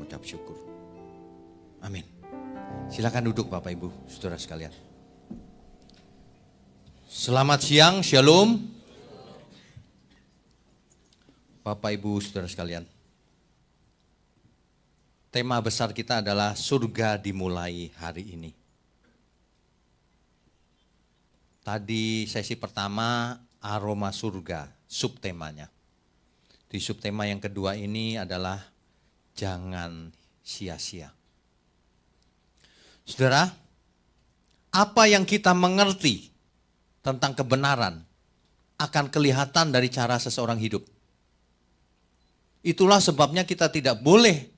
berucap syukur. Amin. Silakan duduk Bapak Ibu, saudara sekalian. Selamat siang, shalom. Bapak Ibu, saudara sekalian. Tema besar kita adalah surga dimulai hari ini. Tadi sesi pertama aroma surga, subtemanya. Di subtema yang kedua ini adalah jangan sia-sia. Saudara, apa yang kita mengerti tentang kebenaran akan kelihatan dari cara seseorang hidup. Itulah sebabnya kita tidak boleh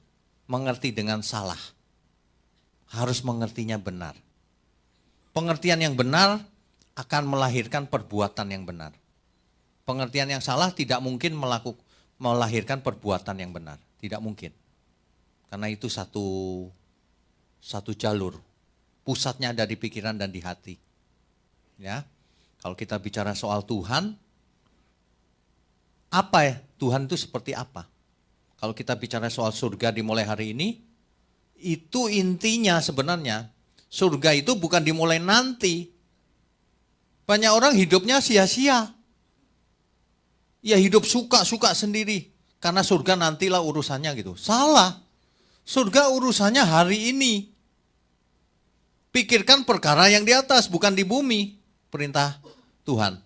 mengerti dengan salah. Harus mengertinya benar. Pengertian yang benar akan melahirkan perbuatan yang benar. Pengertian yang salah tidak mungkin melahirkan perbuatan yang benar. Tidak mungkin. Karena itu satu jalur. Pusatnya ada di pikiran dan di hati. Ya. Kalau kita bicara soal Tuhan, apa ya? Tuhan itu seperti apa? Kalau kita bicara soal surga dimulai hari ini, itu intinya sebenarnya, surga itu bukan dimulai nanti. Banyak orang hidupnya sia-sia. Ya hidup suka-suka sendiri. Karena surga nantilah urusannya gitu. Salah. Surga urusannya hari ini. Pikirkan perkara yang di atas, bukan di bumi. Perintah Tuhan.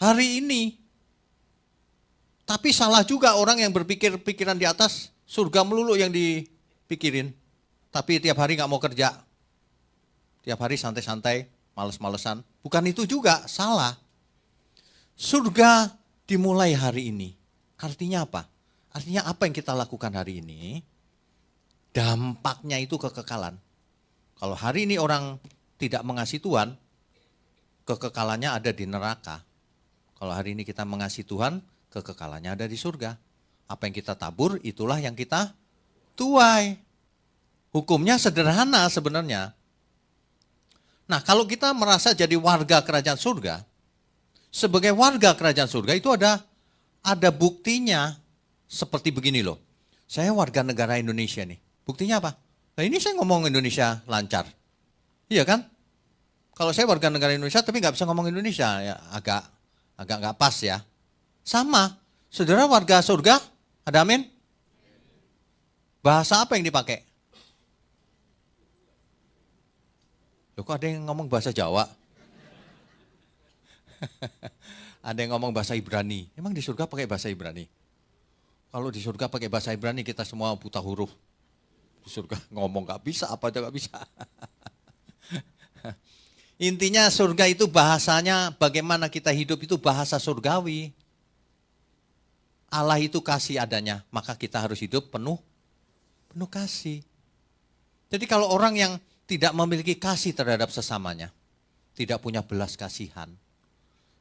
Hari ini. Tapi salah juga orang yang berpikir pikiran di atas, surga melulu yang dipikirin. Tapi tiap hari gak mau kerja. Tiap hari santai-santai, males-malesan. Bukan itu juga, salah. Surga dimulai hari ini. Artinya apa? Artinya apa yang kita lakukan hari ini, dampaknya itu kekekalan. Kalau hari ini orang tidak mengasihi Tuhan, kekekalannya ada di neraka. Kalau hari ini kita mengasihi Tuhan, kekekalannya ada di surga. Apa yang kita tabur, itulah yang kita tuai. Hukumnya sederhana sebenarnya. Nah, kalau kita merasa jadi warga kerajaan surga, sebagai warga kerajaan surga itu ada buktinya seperti begini loh. Saya warga negara Indonesia nih. Buktinya apa? Nah, ini saya ngomong Indonesia lancar. Iya kan? Kalau saya warga negara Indonesia tapi nggak bisa ngomong Indonesia, ya agak nggak pas ya. Sama, saudara warga surga, ada amin? Bahasa apa yang dipakai? Loh, kok ada yang ngomong bahasa Jawa? Ada yang ngomong bahasa Ibrani. Emang di surga pakai bahasa Ibrani? Kalau di surga pakai bahasa Ibrani kita semua buta huruf. Di surga ngomong gak bisa, apa aja gak bisa. Intinya surga itu bahasanya bagaimana kita hidup itu bahasa surgawi. Allah itu kasih adanya, maka kita harus hidup penuh kasih. Jadi kalau orang yang tidak memiliki kasih terhadap sesamanya, tidak punya belas kasihan,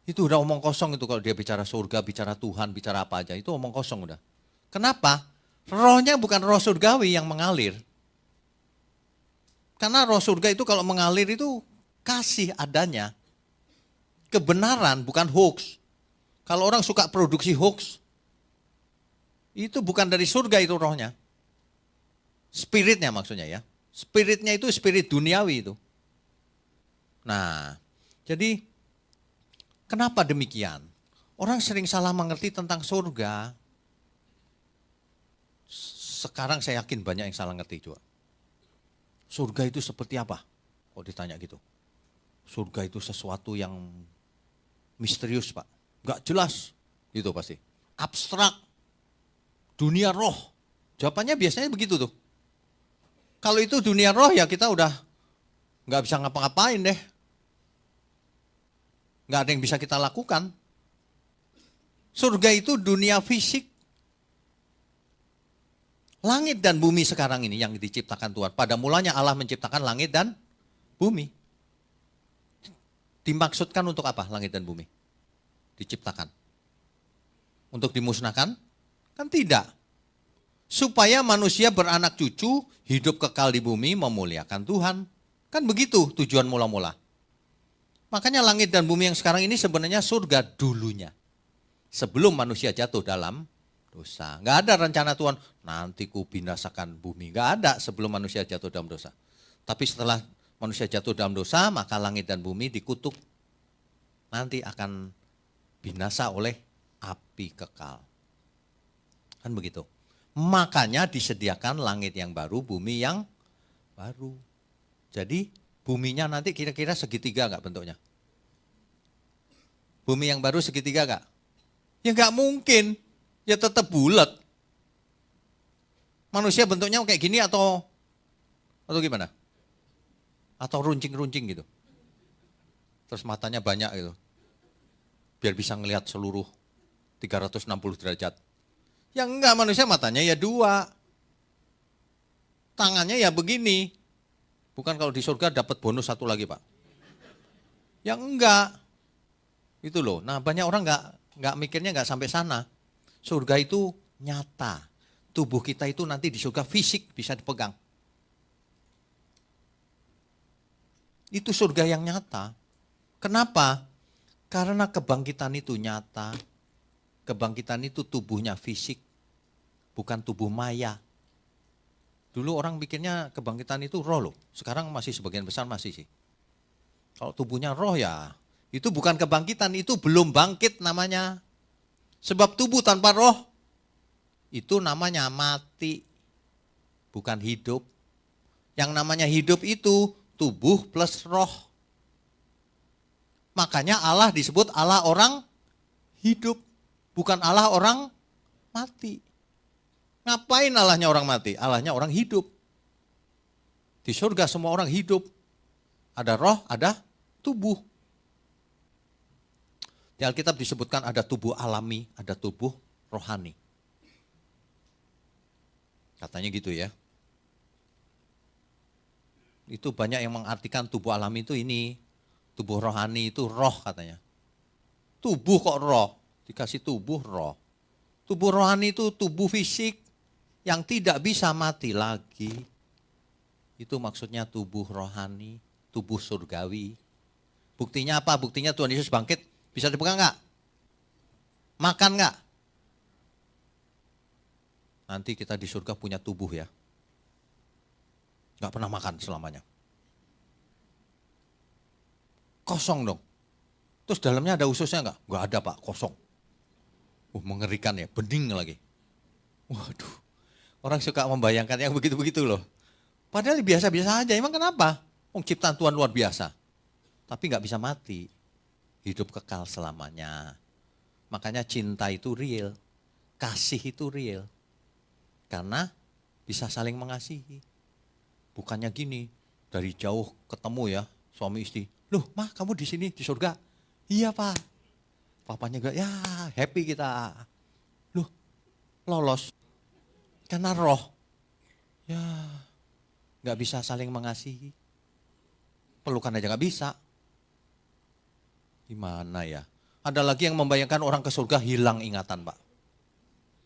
itu udah omong kosong itu kalau dia bicara surga, bicara Tuhan, bicara apa aja, itu omong kosong udah. Kenapa? Rohnya bukan roh surgawi yang mengalir. Karena roh surga itu kalau mengalir itu kasih adanya. Kebenaran bukan hoax. Kalau orang suka produksi hoax, itu bukan dari surga itu rohnya. Spiritnya maksudnya ya. Spiritnya itu spirit duniawi itu. Nah, jadi kenapa demikian? Orang sering salah mengerti tentang surga. Sekarang saya yakin banyak yang salah ngerti juga. Surga itu seperti apa? Kok ditanya gitu. Surga itu sesuatu yang misterius Pak. Gak jelas. Gitu pasti. Abstrak. Dunia roh. Jawabannya biasanya begitu tuh. Kalau itu dunia roh ya kita udah gak bisa ngapa-ngapain deh. Gak ada yang bisa kita lakukan. Surga itu dunia fisik. Langit dan bumi sekarang ini yang diciptakan Tuhan. Pada mulanya Allah menciptakan langit dan bumi. Dimaksudkan untuk apa langit dan bumi? Diciptakan. Untuk dimusnahkan? Kan tidak. Supaya manusia beranak cucu, hidup kekal di bumi, memuliakan Tuhan. Kan begitu tujuan mula-mula. Makanya langit dan bumi yang sekarang ini sebenarnya surga dulunya. Sebelum manusia jatuh dalam dosa. Nggak ada rencana Tuhan, nanti ku binasakan bumi. Nggak ada sebelum manusia jatuh dalam dosa. Tapi setelah manusia jatuh dalam dosa, maka langit dan bumi dikutuk. Nanti akan binasa oleh api kekal. Kan begitu. Makanya disediakan langit yang baru, bumi yang baru. Jadi buminya nanti kira-kira segitiga nggak bentuknya? Bumi yang baru segitiga nggak? Ya nggak mungkin, ya tetap bulat. Manusia bentuknya kayak gini atau gimana? Atau runcing-runcing gitu. Terus matanya banyak gitu. Biar bisa ngelihat seluruh 360 derajat. Ya enggak, manusia matanya ya 2. Tangannya ya begini. Bukan kalau di surga dapat bonus 1 lagi, Pak. Ya enggak. Itu loh. Nah, banyak orang enggak mikirnya enggak sampai sana. Surga itu nyata. Tubuh kita itu nanti di surga fisik bisa dipegang. Itu surga yang nyata. Kenapa? Karena kebangkitan itu nyata. Kebangkitan itu tubuhnya fisik. Bukan tubuh maya. Dulu orang pikirnya kebangkitan itu roh loh. Sekarang masih sebagian besar masih sih. Kalau tubuhnya roh ya, itu bukan kebangkitan, itu belum bangkit namanya. Sebab tubuh tanpa roh, itu namanya mati. Bukan hidup. Yang namanya hidup itu tubuh plus roh. Makanya Allah disebut Allah orang hidup. Bukan Allah orang mati. Ngapain Allahnya orang mati? Allahnya orang hidup. Di surga semua orang hidup. Ada roh, ada tubuh. Di Alkitab disebutkan ada tubuh alami, ada tubuh rohani. Katanya gitu ya. Itu banyak yang mengartikan tubuh alami itu ini. Tubuh rohani itu roh katanya. Tubuh kok roh? Dikasih tubuh roh. Tubuh rohani itu tubuh fisik yang tidak bisa mati lagi. Itu maksudnya tubuh rohani, tubuh surgawi. Buktinya apa? Buktinya Tuhan Yesus bangkit. Bisa dipegang nggak? Makan nggak? Nanti kita di surga punya tubuh ya. Nggak pernah makan selamanya. Kosong dong. Terus dalamnya ada ususnya nggak? Nggak ada Pak, kosong. Mengerikan ya, bening lagi. Waduh, orang suka membayangkan yang begitu-begitu loh. Padahal biasa-biasa aja, emang kenapa? Ciptaan Tuhan luar biasa. Tapi nggak bisa mati. Hidup kekal selamanya. Makanya cinta itu real. Kasih itu real. Karena bisa saling mengasihi. Bukannya gini, dari jauh ketemu ya, suami istri. Loh, Mah kamu di sini di surga? Iya, Pak. Papanya juga, ya happy kita. Loh, lolos. Karena roh. Ya, gak bisa saling mengasihi. Pelukan aja gak bisa. Gimana ya? Ada lagi yang membayangkan orang ke surga hilang ingatan, Pak.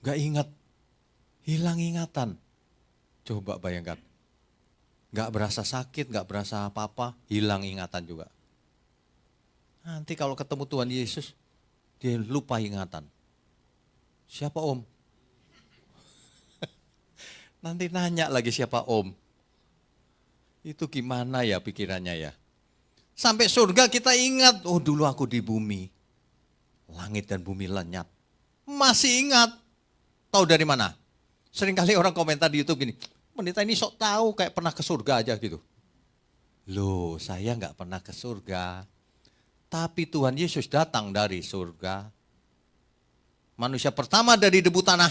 Gak ingat. Hilang ingatan. Coba bayangkan. Gak berasa sakit, gak berasa apa-apa, hilang ingatan juga. Nanti kalau ketemu Tuhan Yesus, dia lupa ingatan. Siapa Om? Nanti nanya lagi siapa Om. Itu gimana ya pikirannya ya? Sampai surga kita ingat, oh dulu aku di bumi. Langit dan bumi lenyap. Masih ingat. Tahu dari mana? Seringkali orang komentar di YouTube gini, pendeta ini sok tahu kayak pernah ke surga aja gitu. Loh, saya nggak pernah ke surga. Tapi Tuhan Yesus datang dari surga. Manusia pertama dari debu tanah.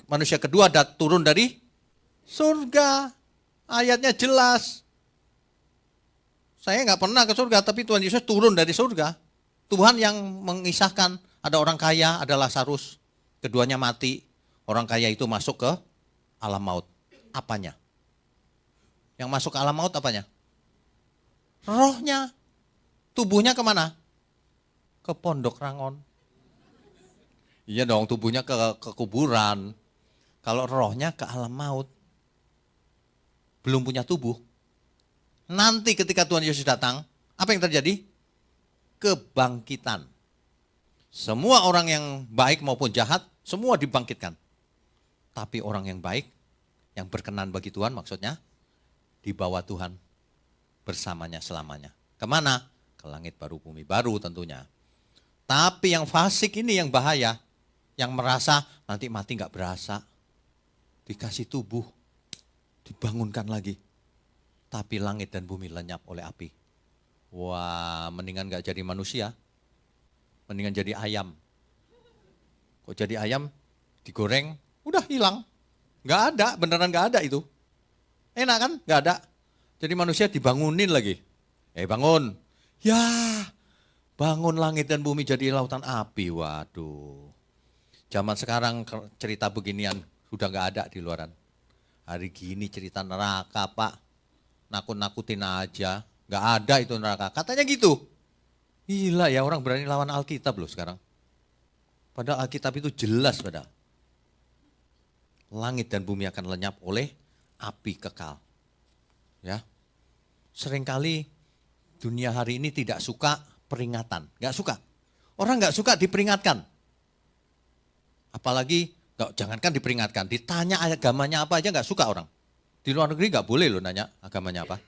Manusia kedua turun dari surga. Ayatnya jelas. Saya nggak pernah ke surga, tapi Tuhan Yesus turun dari surga. Tuhan yang mengisahkan, ada orang kaya, ada Lazarus. Keduanya mati. Orang kaya itu masuk ke alam maut. Apanya? Yang masuk ke alam maut apanya? Rohnya. Tubuhnya kemana? Ke Pondok Rangon. Iya dong, tubuhnya ke kuburan. Kalau rohnya ke alam maut. Belum punya tubuh. Nanti ketika Tuhan Yesus datang, apa yang terjadi? Kebangkitan. Semua orang yang baik maupun jahat Semua dibangkitkan. Tapi orang yang baik, yang berkenan bagi Tuhan maksudnya, dibawa Tuhan bersamanya selamanya. Kemana? Ke langit baru, bumi baru tentunya. Tapi yang fasik ini yang bahaya. Yang merasa nanti mati gak berasa. Dikasih tubuh, dibangunkan lagi. Tapi langit dan bumi lenyap oleh api. Wah, mendingan gak jadi manusia. Mendingan jadi ayam. Kok jadi ayam, digoreng, udah hilang. Gak ada, beneran gak ada itu. Enak kan? Gak ada. Jadi manusia dibangunin lagi. Bangun. Ya, bangun langit dan bumi jadi lautan api. Waduh. Zaman sekarang cerita beginian sudah gak ada di luaran. Hari gini cerita neraka, Pak. Nakut-nakutin aja. Gak ada itu neraka. Katanya gitu. Gila ya, orang berani lawan Alkitab loh sekarang. Padahal Alkitab itu jelas padahal. Langit dan bumi akan lenyap oleh api kekal. Ya. Seringkali dunia hari ini tidak suka peringatan. Gak suka. Orang gak suka diperingatkan. Apalagi, jangankan diperingatkan, ditanya agamanya apa aja gak suka orang. Di luar negeri gak boleh loh nanya agamanya apa.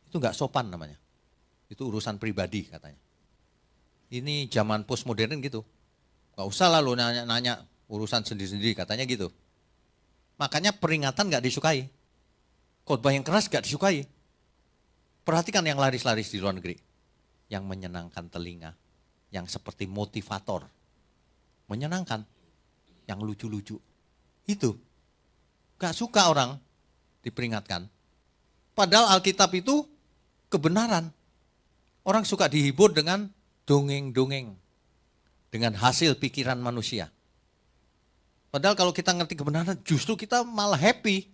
Itu gak sopan namanya. Itu urusan pribadi katanya. Ini zaman postmodern gitu. Gak usah lah lo nanya-nanya urusan sendiri-sendiri katanya gitu. Makanya peringatan gak disukai. Khotbah yang keras gak disukai. Perhatikan yang laris-laris di luar negeri. Yang menyenangkan telinga. Yang seperti motivator. Menyenangkan. Yang lucu-lucu. Itu. Gak suka orang diperingatkan. Padahal Alkitab itu kebenaran. Orang suka dihibur dengan dongeng-dongeng. Dengan hasil pikiran manusia. Padahal kalau kita ngerti kebenaran justru kita malah happy.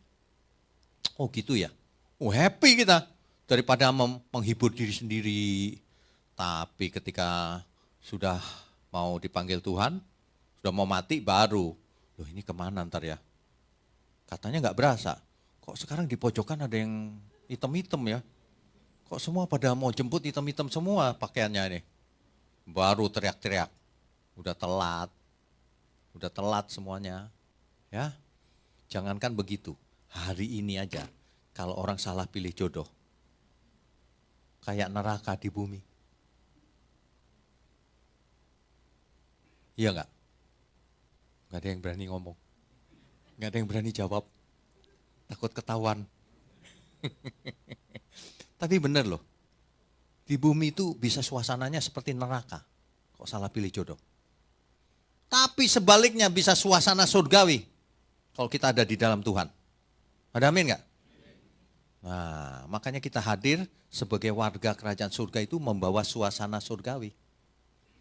Oh gitu ya. Oh happy kita. Daripada menghibur diri sendiri. Tapi ketika sudah mau dipanggil Tuhan, sudah mau mati baru. Loh ini kemana ntar ya? Katanya gak berasa. Kok sekarang di pojokan ada yang hitam-hitam ya? Kok semua pada mau jemput hitam-hitam semua pakaiannya ini? Baru teriak-teriak. Udah telat semuanya. Ya, jangankan begitu. Hari ini aja, kalau orang salah pilih jodoh, kayak neraka di bumi. Iya enggak? Enggak ada yang berani ngomong. Enggak ada yang berani jawab. Takut ketahuan. Tapi benar loh. Di bumi itu bisa suasananya seperti neraka. Kok salah pilih jodoh. Tapi sebaliknya bisa suasana surgawi. Kalau kita ada di dalam Tuhan. Ada amin enggak? Nah, makanya kita hadir sebagai warga kerajaan surga itu membawa suasana surgawi.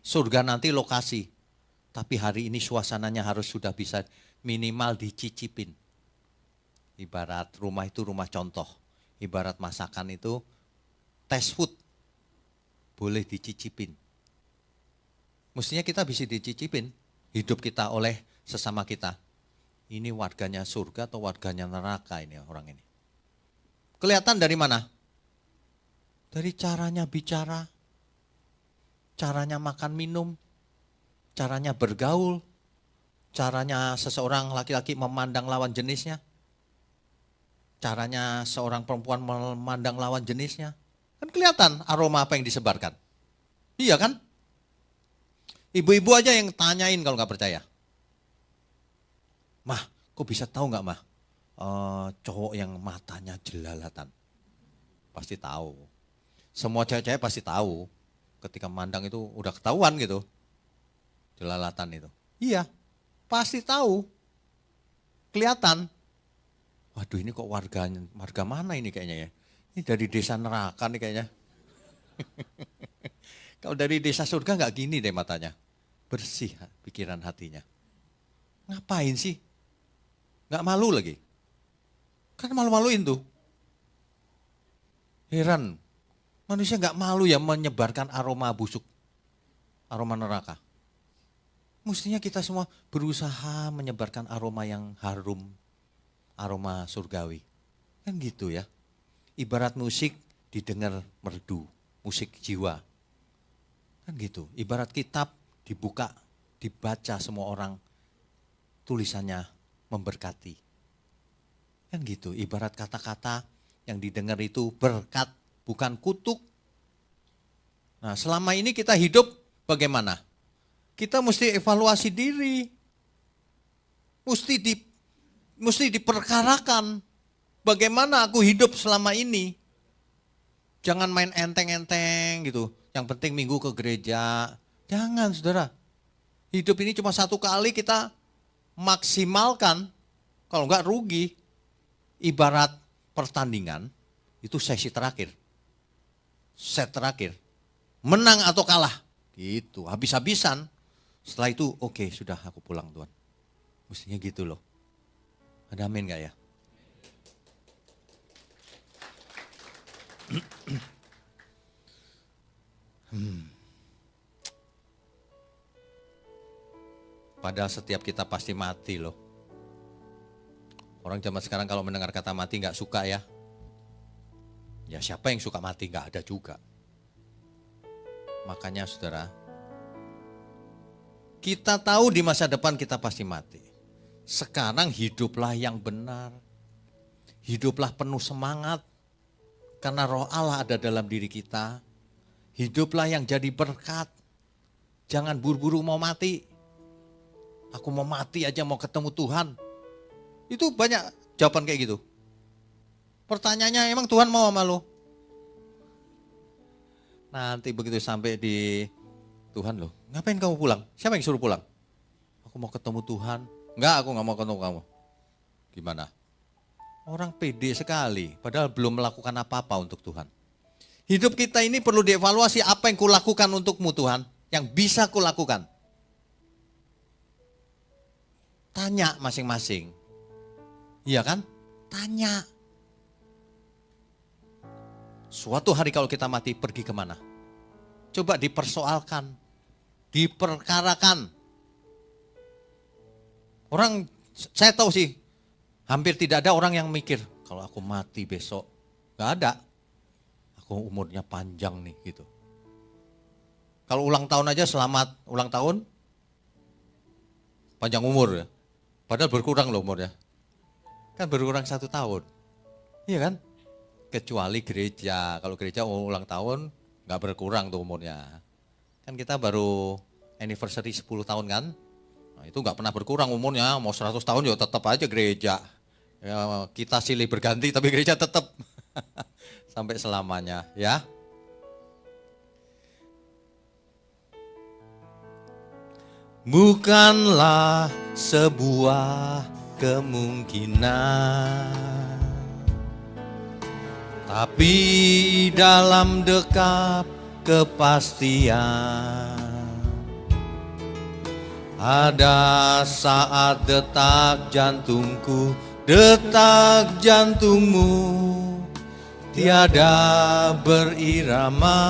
Surga nanti lokasi. Tapi hari ini suasananya harus sudah bisa minimal dicicipin. Ibarat rumah itu rumah contoh. Ibarat masakan itu test food. Boleh dicicipin. Mestinya kita bisa dicicipin. Hidup kita oleh sesama kita. Ini warganya surga atau warganya neraka ini orang ini. Kelihatan dari mana? Dari caranya bicara, caranya makan minum, caranya bergaul, caranya seseorang laki-laki memandang lawan jenisnya, caranya seorang perempuan memandang lawan jenisnya. Kan kelihatan aroma apa yang disebarkan. Iya kan? Ibu-ibu aja yang tanyain kalau nggak percaya. Mah, kok bisa tahu nggak mah? Cowok yang matanya jelalatan. Pasti tahu. Semua cewek-cewek pasti tahu. Ketika mandang itu udah ketahuan gitu. Jelalatan itu. Iya, pasti tahu. Kelihatan. Waduh ini kok warga mana ini kayaknya ya? Ini dari desa neraka nih kayaknya. Kalau dari desa surga nggak gini deh matanya. Bersih pikiran hatinya. Ngapain sih? Nggak malu lagi. Kan malu-maluin tuh. Heran. Manusia nggak malu ya menyebarkan aroma busuk. Aroma neraka. Mestinya kita semua berusaha menyebarkan aroma yang harum. Aroma surgawi. Kan gitu ya. Ibarat musik didengar merdu. Musik jiwa. Kan gitu. Ibarat kitab dibuka, dibaca semua orang. tulisannya memberkati. Kan gitu, ibarat kata-kata yang didengar itu berkat, bukan kutuk. Nah, selama ini kita hidup bagaimana? Kita mesti evaluasi diri. Mesti diperkarakan. Bagaimana aku hidup selama ini? Jangan main enteng-enteng gitu. Yang penting minggu ke gereja. Jangan, saudara. Hidup ini cuma satu kali, kita maksimalkan. Kalau enggak rugi. Ibarat pertandingan, itu sesi terakhir. Set terakhir. Menang atau kalah. Gitu, habis-habisan. Setelah itu, oke, sudah aku pulang Tuhan. Mestinya gitu loh. Ada amin enggak ya? Padahal setiap kita pasti mati loh. Orang zaman sekarang kalau mendengar kata mati nggak suka ya. Ya siapa yang suka mati? Nggak ada juga. Makanya saudara, kita tahu di masa depan kita pasti mati. Sekarang hiduplah yang benar. Hiduplah penuh semangat. Karena roh Allah ada dalam diri kita. Hiduplah yang jadi berkat. Jangan buru-buru mau mati. Aku mau mati aja, mau ketemu Tuhan. Itu banyak jawaban kayak gitu. Pertanyaannya, emang Tuhan mau sama lo? Nanti begitu sampai di Tuhan lo, ngapain kamu pulang? Siapa yang suruh pulang? Aku mau ketemu Tuhan. Enggak, aku gak mau ketemu kamu. Gimana? Orang pede sekali, padahal belum melakukan apa-apa untuk Tuhan. Hidup kita ini perlu dievaluasi, apa yang kulakukan untukmu Tuhan, yang bisa kulakukan. Tanya masing-masing. Iya kan? Tanya. Suatu hari kalau kita mati, pergi kemana? Coba dipersoalkan. Diperkarakan. Orang, saya tahu sih, hampir tidak ada orang yang mikir, kalau aku mati besok. Gak ada. Aku umurnya panjang nih gitu. Kalau ulang tahun aja selamat ulang tahun, panjang umur ya. Padahal berkurang loh umurnya. Kan berkurang 1 tahun. Iya kan? Kecuali gereja. Kalau gereja ulang tahun gak berkurang tuh umurnya. Kan kita baru anniversary 10 tahun kan. Nah, itu gak pernah berkurang umurnya. Mau 100 tahun ya tetap aja gereja. Ya, kita silih berganti tapi gereja tetap. Sampai selamanya ya. Bukanlah sebuah kemungkinan, tapi dalam dekap kepastian. Ada saat detak jantungku, detak jantungmu tiada berirama,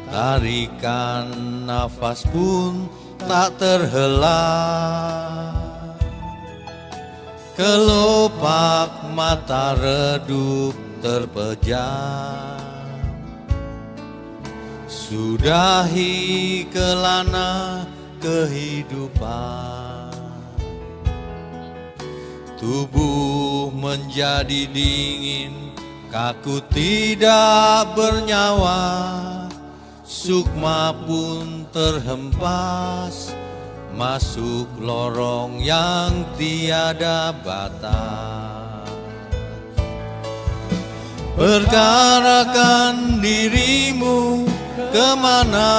tarikan nafas pun tak terhela. Kelopak mata redup terpejam, sudahi kelana kehidupan. Tubuh menjadi dingin, kaku tidak bernyawa, sukma pun terhempas masuk lorong yang tiada batas. Perkarakan dirimu, kemana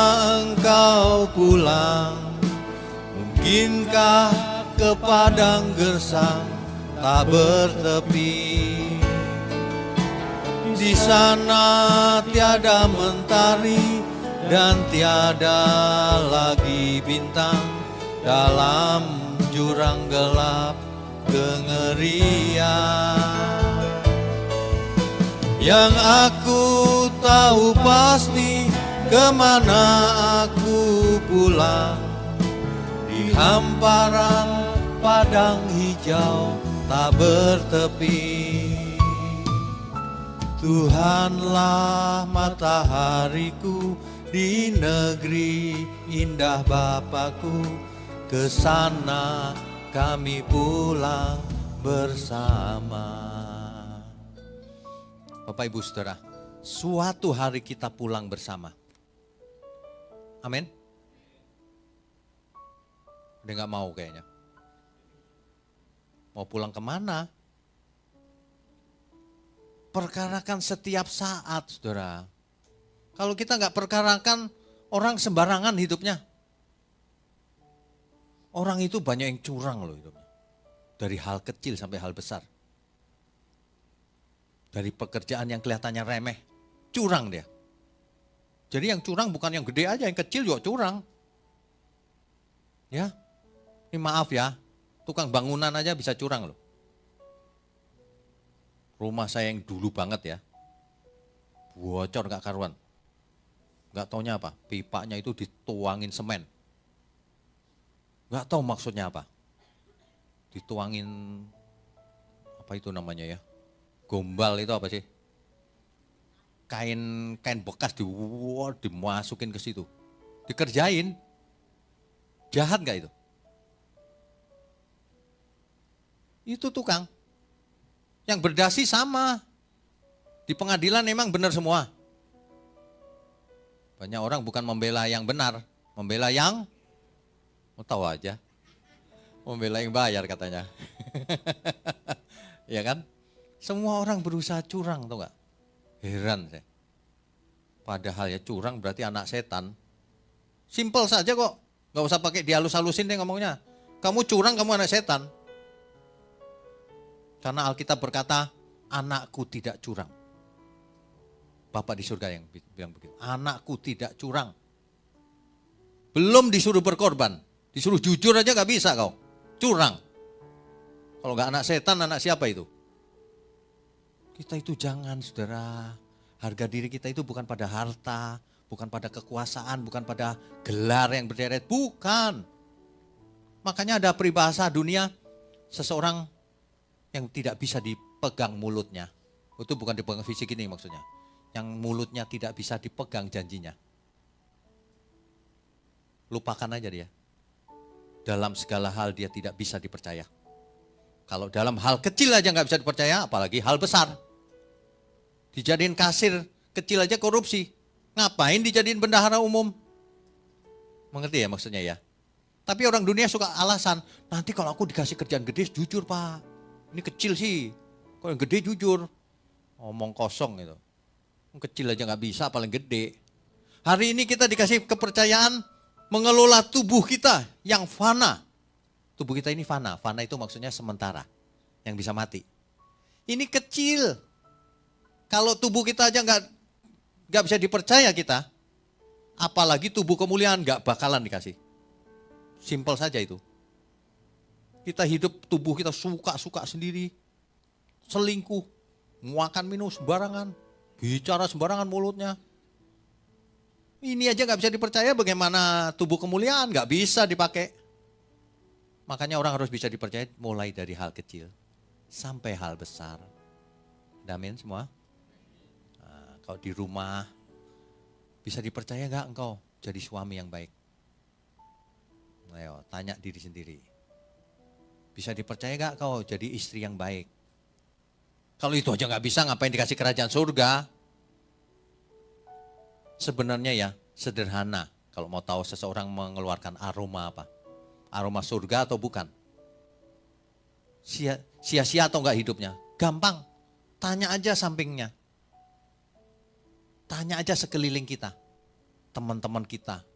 engkau pulang? Mungkinkah ke padang gersang tak bertepi? Di sana tiada mentari dan tiada lagi bintang, dalam jurang gelap kengerian. Yang aku tahu pasti, kemana aku pulang? Di hamparan padang hijau tak bertepi. Tuhanlah matahariku di negeri indah Bapakku, ke sana kami pulang bersama. Bapak Ibu Saudara, suatu hari kita pulang bersama. Amin. Dia nggak mau kayaknya. Mau pulang kemana? Perkarakan setiap saat, saudara. Kalau kita nggak perkarakan, orang sembarangan hidupnya. Orang itu banyak yang curang loh hidupnya. Dari hal kecil sampai hal besar. Dari pekerjaan yang kelihatannya remeh, curang dia. Jadi yang curang bukan yang gede aja, yang kecil juga curang. Ya, ini maaf ya, tukang bangunan aja bisa curang loh. Rumah saya yang dulu banget ya, bocor gak karuan. Gak taunya apa, pipanya itu dituangin semen. Gak tahu maksudnya apa. Dituangin, apa itu namanya ya, gombal itu apa sih? Kain bekas dimasukin ke situ. Dikerjain. Jahat gak itu? Itu tukang. Yang berdasi sama. Di pengadilan memang benar semua. Banyak orang bukan membela yang benar, membela yang mau tahu aja. Membela yang bayar katanya. Ya kan? Semua orang berusaha curang, tahu gak? Heran saya. Padahal ya curang berarti anak setan. Simpel saja kok. Gak usah pakai dihalus-halusin deh ngomongnya. Kamu curang, kamu anak setan. Karena Alkitab berkata, anakku tidak curang. Bapak di surga yang bilang begitu. Anakku tidak curang. Belum disuruh berkorban. Disuruh jujur aja gak bisa kau. Curang. Kalau gak anak setan, anak siapa itu? Kita itu jangan, saudara. Harga diri kita itu bukan pada harta, bukan pada kekuasaan, bukan pada gelar yang berderet. Bukan. Makanya ada peribahasa dunia, seseorang yang tidak bisa dipegang mulutnya. Itu bukan dipegang fisik ini maksudnya. Yang mulutnya tidak bisa dipegang janjinya. Lupakan aja dia. Dalam segala hal dia tidak bisa dipercaya. Kalau dalam hal kecil aja nggak bisa dipercaya, apalagi hal besar. Dijadiin kasir kecil aja korupsi. Ngapain dijadiin bendahara umum? Mengerti ya maksudnya ya? Tapi orang dunia suka alasan, nanti kalau aku dikasih kerjaan gede jujur Pak. Ini kecil sih, kalau yang gede jujur. Ngomong kosong gitu. Kecil aja nggak bisa, paling gede. Hari ini kita dikasih kepercayaan mengelola tubuh kita yang fana. Tubuh kita ini fana. Fana itu maksudnya sementara. Yang bisa mati. Ini kecil. Kalau tubuh kita aja nggak bisa dipercaya kita. Apalagi tubuh kemuliaan nggak bakalan dikasih. Simpel saja itu. Kita hidup tubuh kita suka-suka sendiri. Selingkuh. Makan minum sembarangan. Bicara sembarangan mulutnya. Ini aja nggak bisa dipercaya bagaimana tubuh kemuliaan. Nggak bisa dipakai. Makanya orang harus bisa dipercaya mulai dari hal kecil sampai hal besar. Amin semua. Nah, kalau di rumah bisa dipercaya nggak engkau jadi suami yang baik? Ayo tanya diri sendiri. Bisa dipercaya nggak kau jadi istri yang baik? Kalau itu aja nggak bisa, ngapain dikasih kerajaan surga? Sebenarnya ya sederhana. Kalau mau tahu seseorang mengeluarkan aroma apa? Aroma surga atau bukan? Sia-sia atau enggak hidupnya? Gampang. Tanya aja sampingnya. Tanya aja sekeliling kita. Teman-teman kita.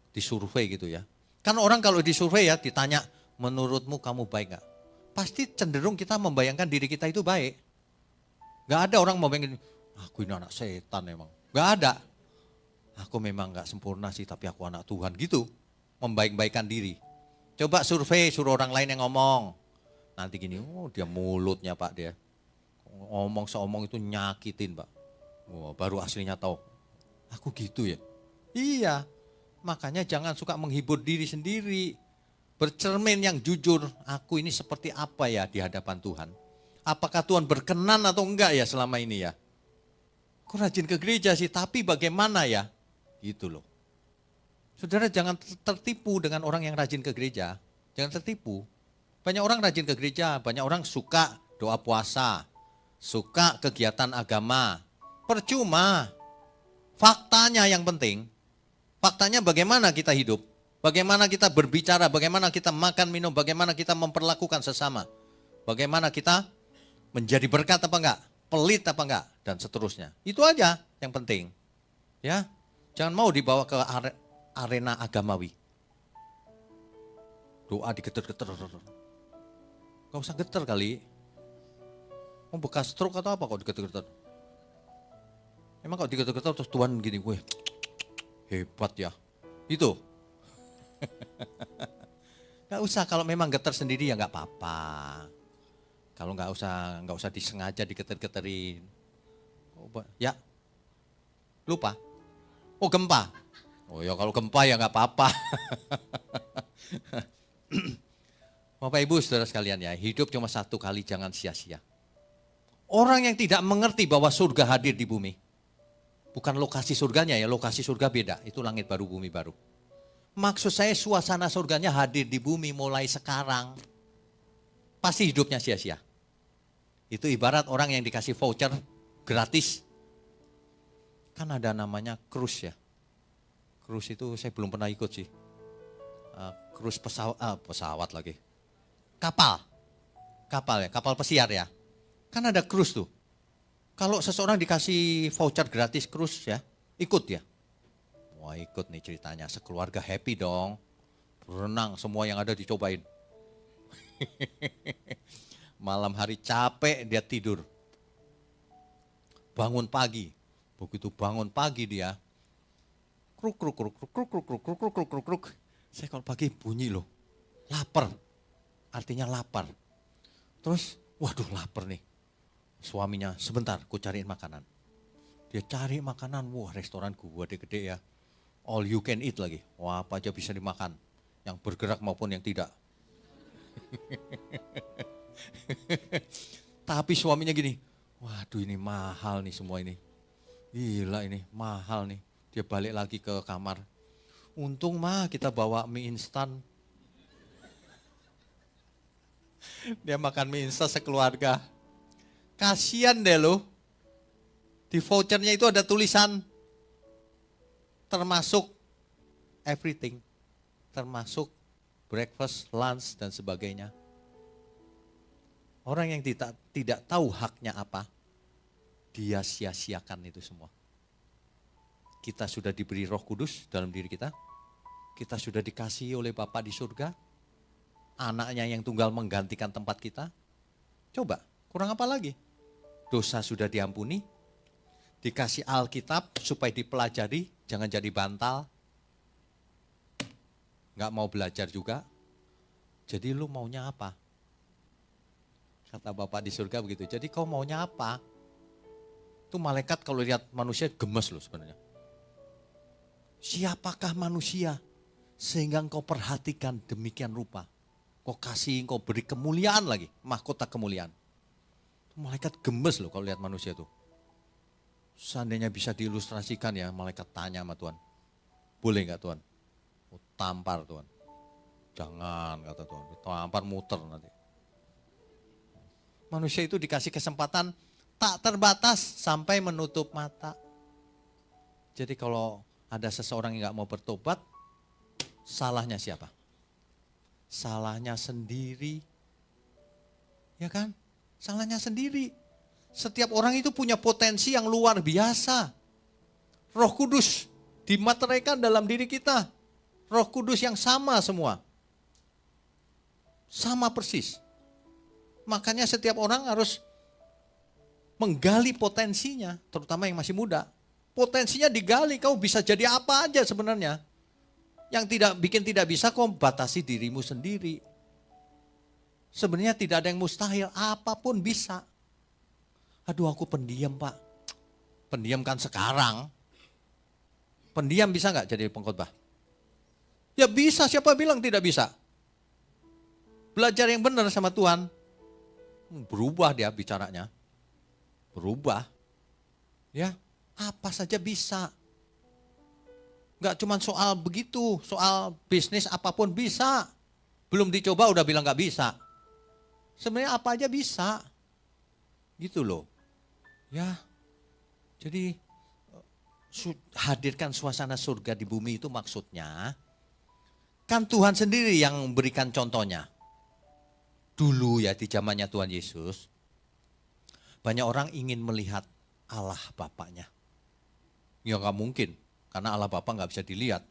Disurvei gitu ya. Kan orang kalau disurvei ya ditanya, menurutmu kamu baik enggak? Pasti cenderung kita membayangkan diri kita itu baik. Enggak ada orang membayangkan, aku ini anak setan emang. Enggak ada. Aku memang enggak sempurna sih tapi aku anak Tuhan gitu. Membaik-baikan diri. Coba survei, suruh orang lain yang ngomong. Nanti gini, oh dia mulutnya Pak dia. Ngomong seomong itu nyakitin Pak. Oh, baru aslinya tahu. Aku gitu ya? Iya, makanya jangan suka menghibur diri sendiri. Bercermin yang jujur, aku ini seperti apa ya di hadapan Tuhan. Apakah Tuhan berkenan atau enggak ya selama ini ya? Aku rajin ke gereja sih, tapi bagaimana ya? Gitu loh. Saudara jangan tertipu dengan orang yang rajin ke gereja. Jangan tertipu. Banyak orang rajin ke gereja, banyak orang suka doa puasa, suka kegiatan agama. Percuma. Faktanya yang penting. Faktanya bagaimana kita hidup, bagaimana kita berbicara, bagaimana kita makan minum, bagaimana kita memperlakukan sesama. Bagaimana kita menjadi berkat apa enggak, pelit apa enggak, dan seterusnya. Itu aja yang penting. Ya, jangan mau dibawa ke arena agamawi. Doa digeter-geter. Gak usah geter kali. Mau bekas stroke atau apa kok digeter-geter? Emang kalau digeter-geter terus Tuhan gini, gue hebat ya. Itu. Gak usah, kalau memang geter sendiri ya gak apa-apa. Kalau nggak usah disengaja digeter-geterin. Ya, lupa. Oh gempa. Oh ya kalau gempa ya nggak apa-apa. Bapak Ibu saudara sekalian ya, hidup cuma satu kali, jangan sia-sia. Orang yang tidak mengerti bahwa surga hadir di bumi. Bukan lokasi surganya ya, lokasi surga beda. Itu langit baru, bumi baru. Maksud saya suasana surganya hadir di bumi mulai sekarang. Pasti hidupnya sia-sia. Itu ibarat orang yang dikasih voucher gratis. Kan ada namanya cruise ya. Cruise itu saya belum pernah ikut sih. Cruise pesawat lagi. Kapal ya, kapal pesiar ya. Kan ada cruise tuh. Kalau seseorang dikasih voucher gratis cruise ya, ikut ya. Wah ikut nih ceritanya, sekeluarga happy dong. Berenang semua yang ada dicobain. Malam hari capek dia tidur. Bangun pagi. Begitu bangun pagi dia. Kruk kruk kruk kruk kruk kruk kruk kruk kruk kruk kruk. Saya kalau pagi bunyi loh. Lapar. Artinya lapar. Terus waduh lapar nih. Suaminya sebentar ku cariin makanan. Dia cari makanan. Wah restoran gua gede-gede ya. All you can eat lagi. Wah apa aja bisa dimakan. Yang bergerak maupun yang tidak. Tapi suaminya gini, waduh ini mahal nih semua ini. Gila ini, mahal nih. Dia balik lagi ke kamar. Untung mah kita bawa mie instan. Dia makan mie instan sekeluarga. Kasian deh lo. Di vouchernya itu ada tulisan termasuk everything. Termasuk breakfast, lunch, dan sebagainya. Orang yang tidak tahu haknya apa, dia sia-siakan itu semua. Kita sudah diberi Roh Kudus dalam diri kita. Kita sudah dikasihi oleh Bapa di surga. Anaknya yang tunggal menggantikan tempat kita. Coba, kurang apa lagi? Dosa sudah diampuni. Dikasih Alkitab supaya dipelajari, jangan jadi bantal. Nggak mau belajar juga. Jadi lu maunya apa? Kata Bapak di surga begitu. Jadi kau maunya apa? Itu malaikat kalau lihat manusia gemes loh sebenarnya. Siapakah manusia sehingga engkau perhatikan demikian rupa? Kau kasih, kau beri kemuliaan lagi, mahkota kemuliaan. Malaikat gemes loh kalau lihat manusia itu. Seandainya bisa diilustrasikan ya, malaikat tanya sama Tuhan. Boleh nggak Tuhan? Tampar Tuhan. Jangan kata Tuhan, tampar muter nanti. Manusia itu dikasih kesempatan tak terbatas sampai menutup mata. Jadi kalau ada seseorang yang gak mau bertobat, salahnya siapa? Salahnya sendiri. Ya kan? Salahnya sendiri. Setiap orang itu punya potensi yang luar biasa. Roh Kudus dimateraikan dalam diri kita. Roh Kudus yang sama semua. Sama persis. Makanya setiap orang harus menggali potensinya, terutama yang masih muda. Potensinya digali, kau bisa jadi apa aja sebenarnya. Yang tidak bisa, kau batasi dirimu sendiri. Sebenarnya tidak ada yang mustahil, apapun bisa. Aduh aku pendiam Pak. Pendiam kan sekarang. Pendiam bisa gak jadi pengkhotbah? Ya bisa, siapa bilang tidak bisa? Belajar yang benar sama Tuhan. Berubah dia bicaranya. Berubah. Ya, apa saja bisa. Enggak cuma soal begitu, soal bisnis apapun bisa. Belum dicoba udah bilang enggak bisa. Sebenarnya apa aja bisa. Gitu loh. Ya, jadi hadirkan suasana surga di bumi itu maksudnya, kan Tuhan sendiri yang memberikan contohnya. Dulu ya di zamannya Tuhan Yesus, banyak orang ingin melihat Allah Bapaknya. Ya nggak mungkin, karena Allah Bapa nggak bisa dilihat,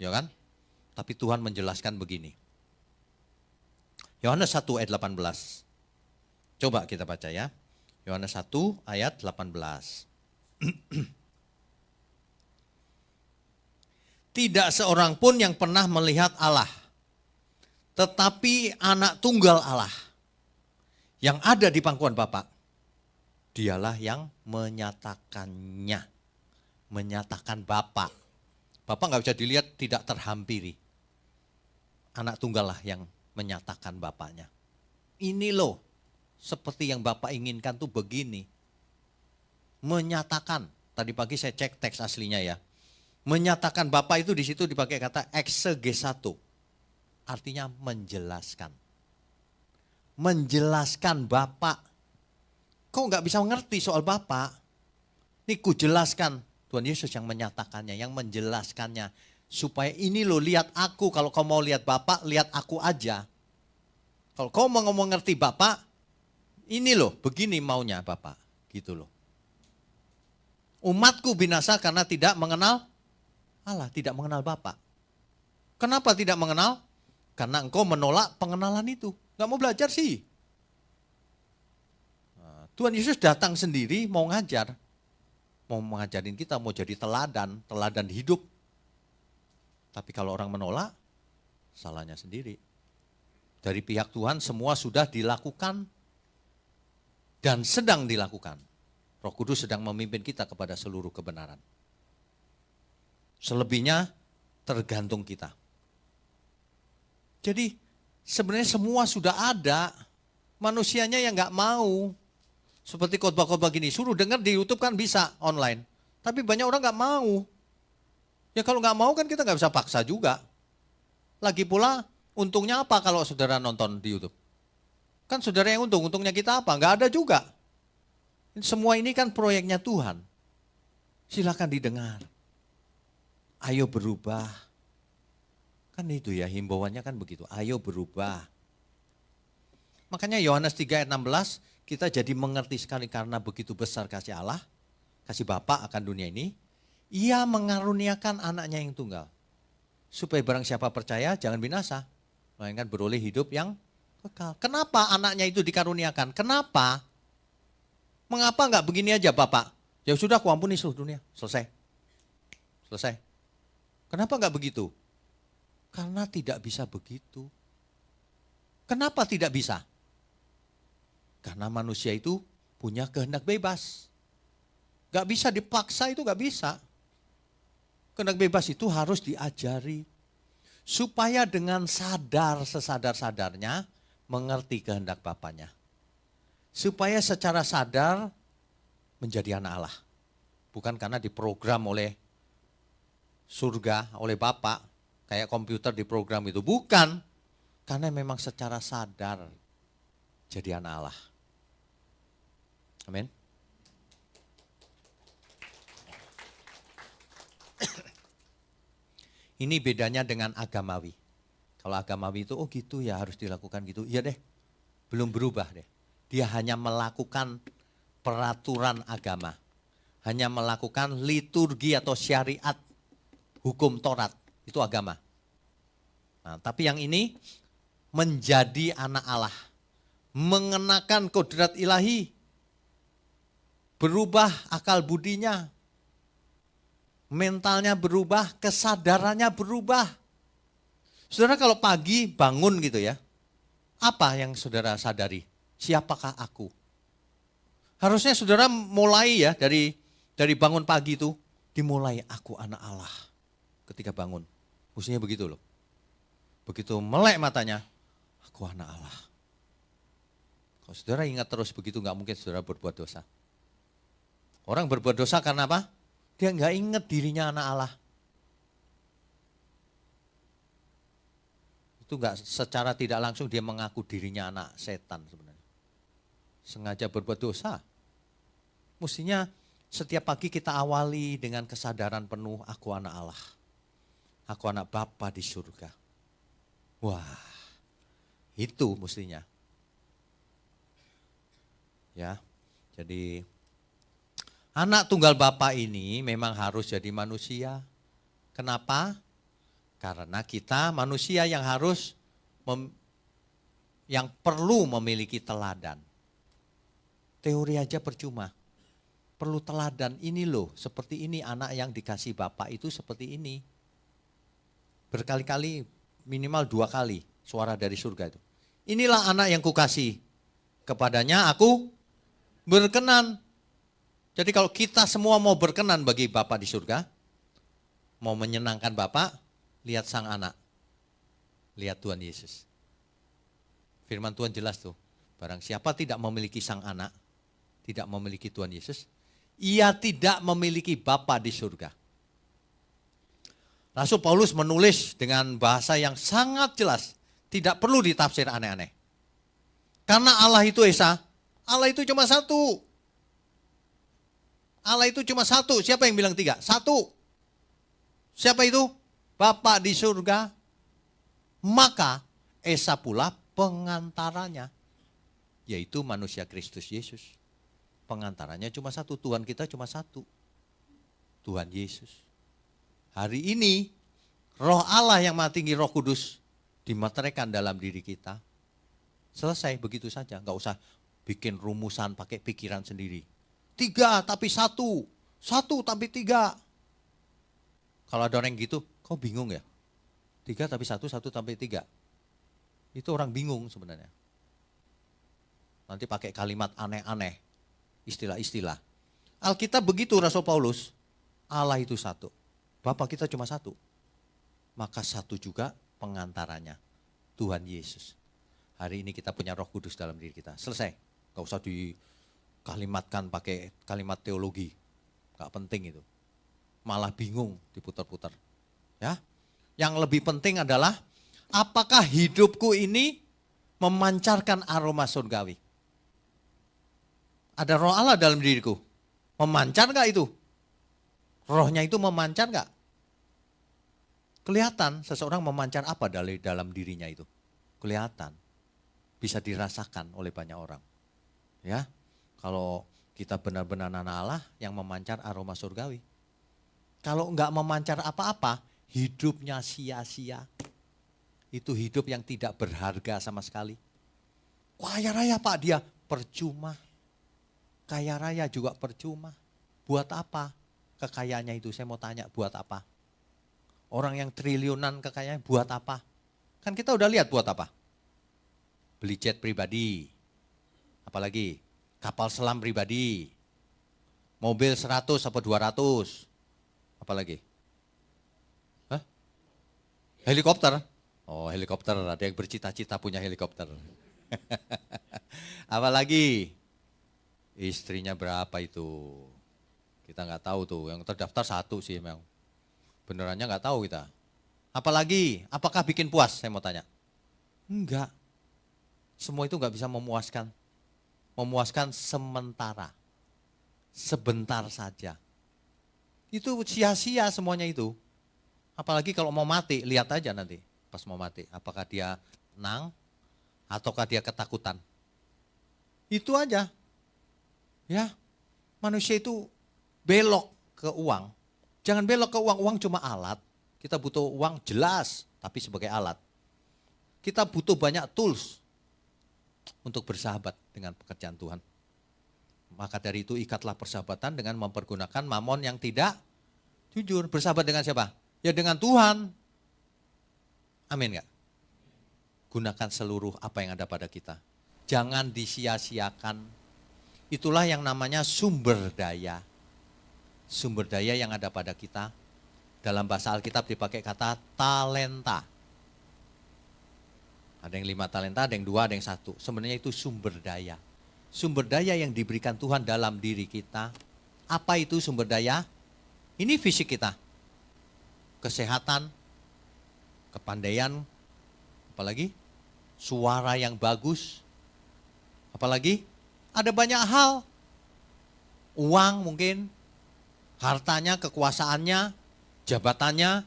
ya kan? Tapi Tuhan menjelaskan begini. Yohanes 1 ayat 18. Coba kita baca ya. Yohanes 1 ayat 18. Tidak seorang pun yang pernah melihat Allah, tetapi anak tunggal Allah yang ada di pangkuan Bapa, dialah yang menyatakannya. Menyatakan Bapa. Bapa nggak bisa dilihat, tidak terhampiri. Anak tunggal lah yang menyatakan Bapaknya. Ini loh, seperti yang Bapak inginkan tuh begini. Menyatakan. Tadi pagi saya cek teks aslinya ya. Menyatakan Bapa itu di situ dipakai kata exegesato. Artinya menjelaskan. Menjelaskan Bapa. Kau nggak bisa mengerti soal Bapa? Ini ku jelaskan. Tuhan Yesus yang menyatakannya, yang menjelaskannya. Supaya ini loh, lihat aku. Kalau kau mau lihat Bapa, lihat aku aja. Kalau kau mau ngerti Bapa, ini loh, begini maunya Bapa. Gitu loh. Umatku binasa karena tidak mengenal Allah, tidak mengenal Bapa. Kenapa tidak mengenal? Karena engkau menolak pengenalan itu. Gak mau belajar sih. Tuhan Yesus datang sendiri mau ngajar. Mau mengajarin kita, mau jadi teladan, teladan hidup. Tapi kalau orang menolak, salahnya sendiri. Dari pihak Tuhan semua sudah dilakukan dan sedang dilakukan. Roh Kudus sedang memimpin kita kepada seluruh kebenaran. Selebihnya tergantung kita. Jadi sebenarnya semua sudah ada, manusianya yang gak mau. Seperti khotbah-khotbah gini, suruh dengar di YouTube kan bisa online. Tapi banyak orang gak mau. Ya kalau gak mau kan kita gak bisa paksa juga. Lagi pula untungnya apa kalau saudara nonton di YouTube? Kan saudara yang untung, untungnya kita apa? Gak ada juga. Semua ini kan proyeknya Tuhan. Silakan didengar. Ayo berubah. Kan itu ya himbauannya kan begitu. Ayo berubah. Makanya Yohanes 3 ayat 16 kita jadi mengerti sekali karena begitu besar kasih Allah, kasih Bapa akan dunia ini. Ia mengaruniakan anaknya yang tunggal. Supaya barang siapa percaya jangan binasa. Melainkan beroleh hidup yang kekal. Kenapa anaknya itu dikaruniakan? Kenapa? Mengapa enggak begini aja Bapak? Ya sudah aku ampuni seluruh dunia. Selesai. Selesai. Kenapa enggak begitu? Karena tidak bisa begitu. Kenapa tidak bisa? Karena manusia itu punya kehendak bebas. Gak bisa dipaksa, itu gak bisa. Kehendak bebas itu harus diajari. Supaya dengan sadar sesadar-sadarnya mengerti kehendak Bapaknya. Supaya secara sadar menjadi anak Allah. Bukan karena diprogram oleh surga, oleh Bapa. Kayak komputer diprogram itu. Bukan. Karena memang secara sadar jadi anak Allah. Amin. Ini bedanya dengan agamawi. Kalau agamawi itu, oh gitu ya harus dilakukan gitu. Iya deh, belum berubah deh. Dia hanya melakukan peraturan agama. Hanya melakukan liturgi atau syariat hukum Taurat. Itu agama. Nah, tapi yang ini menjadi anak Allah. Mengenakan kodrat ilahi. Berubah akal budinya. Mentalnya berubah, kesadarannya berubah. Saudara kalau pagi bangun gitu ya. Apa yang saudara sadari? Siapakah aku? Harusnya saudara mulai ya dari bangun pagi itu. Dimulai aku anak Allah ketika bangun. Mestinya begitu loh. Begitu melek matanya, aku anak Allah. Kalau saudara ingat terus begitu gak mungkin saudara berbuat dosa. Orang berbuat dosa karena apa? Dia nggak ingat dirinya anak Allah. Itu nggak secara tidak langsung dia mengaku dirinya anak setan sebenarnya. sengaja berbuat dosa. Mestinya setiap pagi kita awali dengan kesadaran penuh, aku anak Allah. Aku anak Bapa di surga. Wah, itu mestinya. Ya, jadi anak tunggal Bapa ini memang harus jadi manusia. Kenapa? Karena kita manusia yang yang perlu memiliki teladan. Teori aja percuma. Perlu teladan, ini loh, seperti ini anak yang dikasih Bapak itu seperti ini. Berkali-kali, minimal 2 kali suara dari surga itu. Inilah anak yang kukasih, kepadanya aku berkenan. Jadi kalau kita semua mau berkenan bagi Bapak di surga, mau menyenangkan Bapak, lihat sang anak. Lihat Tuhan Yesus. Firman Tuhan jelas tuh, barang siapa tidak memiliki sang anak, tidak memiliki Tuhan Yesus, ia tidak memiliki Bapa di surga. Rasul Paulus menulis dengan bahasa yang sangat jelas, tidak perlu ditafsir aneh-aneh. Karena Allah itu Esa, Allah itu cuma satu. Allah itu cuma satu, siapa yang bilang 3? Satu. Siapa itu? Bapa di surga. Maka Esa pula pengantaranya, yaitu manusia Kristus Yesus. Pengantaranya cuma satu, Tuhan kita cuma satu. Tuhan Yesus. Hari ini Roh Allah yang Maha Tinggi, Roh Kudus dimeteraikan dalam diri kita. Selesai begitu saja, nggak usah bikin rumusan pakai pikiran sendiri. 3 tapi 1, 1 tapi 3. Kalau ada orang gitu, kau bingung ya? 3 tapi 1, 1 tapi 3. Itu orang bingung sebenarnya. Nanti pakai kalimat aneh-aneh, istilah-istilah. Alkitab begitu Rasul Paulus, Allah itu satu. Bapa kita cuma satu. Maka satu juga pengantaranya, Tuhan Yesus. Hari ini kita punya Roh Kudus dalam diri kita. Selesai. Gak usah dikalimatkan pakai kalimat teologi. Gak penting itu. Malah bingung diputar-putar. Ya. Yang lebih penting adalah apakah hidupku ini memancarkan aroma surgawi? Ada Roh Allah dalam diriku. Memancar gak itu? Rohnya itu memancar gak? Kelihatan seseorang memancar apa dari dalam dirinya itu. Kelihatan. Bisa dirasakan oleh banyak orang. Ya, kalau kita benar-benar anak Allah yang memancar aroma surgawi. Kalau enggak memancar apa-apa, hidupnya sia-sia. Itu hidup yang tidak berharga sama sekali. Kaya raya Pak dia, percuma. Kaya raya juga percuma. Buat apa kekayaannya itu? Saya mau tanya, buat apa? Orang yang triliunan kekayaan buat apa? Kan kita udah lihat buat apa? Beli jet pribadi. Apalagi? Kapal selam pribadi. Mobil 100 apa 200. Apalagi? Hah? Helikopter? Oh helikopter, ada yang bercita-cita punya helikopter. Apalagi? Istrinya berapa itu? Kita nggak tahu tuh, yang terdaftar 1 sih memang. Benerannya nggak tahu kita. Apalagi? Apakah bikin puas? Saya mau tanya. Enggak. Semua itu nggak bisa memuaskan. Memuaskan sementara. Sebentar saja. Itu sia-sia semuanya itu. Apalagi kalau mau mati, lihat aja nanti pas mau mati. Apakah dia tenang ataukah dia ketakutan. Itu aja. Ya, manusia itu belok ke uang. Jangan belok ke uang, uang cuma alat. Kita butuh uang jelas, tapi sebagai alat. Kita butuh banyak tools untuk bersahabat dengan pekerjaan Tuhan. Maka dari itu ikatlah persahabatan dengan mempergunakan mamon yang tidak jujur. Bersahabat dengan siapa? Ya dengan Tuhan. Amin gak? Gunakan seluruh apa yang ada pada kita. Jangan disia-siakan. Itulah yang namanya sumber daya. Sumber daya yang ada pada kita. Dalam bahasa Alkitab dipakai kata talenta. Ada yang 5 talenta, ada yang 2, ada yang 1. Sebenarnya itu sumber daya. Sumber daya yang diberikan Tuhan dalam diri kita. Apa itu sumber daya? Ini fisik kita. Kesehatan, kepandaian, apalagi suara yang bagus, apalagi Ada banyak hal. Uang mungkin, hartanya, kekuasaannya, jabatannya.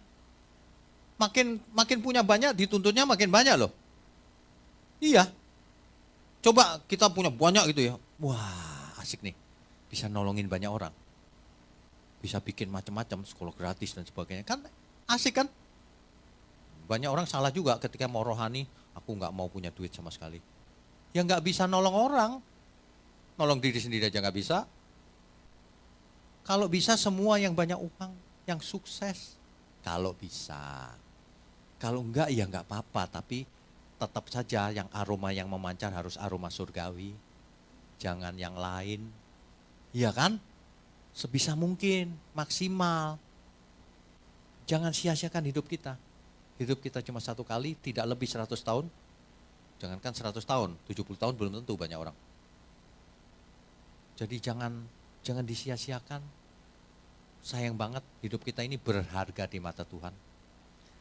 Makin punya banyak, dituntutnya makin banyak loh. Iya. Coba kita punya banyak gitu ya. Wah, asik nih. Bisa nolongin banyak orang. Bisa bikin macam-macam, sekolah gratis dan sebagainya. Kan asik kan? Banyak orang salah juga ketika mau rohani, aku nggak mau punya duit sama sekali. Ya nggak bisa nolong orang. Nolong diri sendiri aja nggak bisa. Kalau bisa semua yang banyak uang, yang sukses. Kalau bisa. Kalau enggak ya enggak apa-apa, tapi tetap saja yang aroma yang memancar harus aroma surgawi. Jangan yang lain. Iya kan? Sebisa mungkin, maksimal. Jangan sia-siakan hidup kita. Hidup kita cuma satu kali, tidak lebih 100 tahun. Jangankan 100 tahun, 70 tahun belum tentu banyak orang. Jadi jangan disia-siakan. Sayang banget hidup kita ini berharga di mata Tuhan.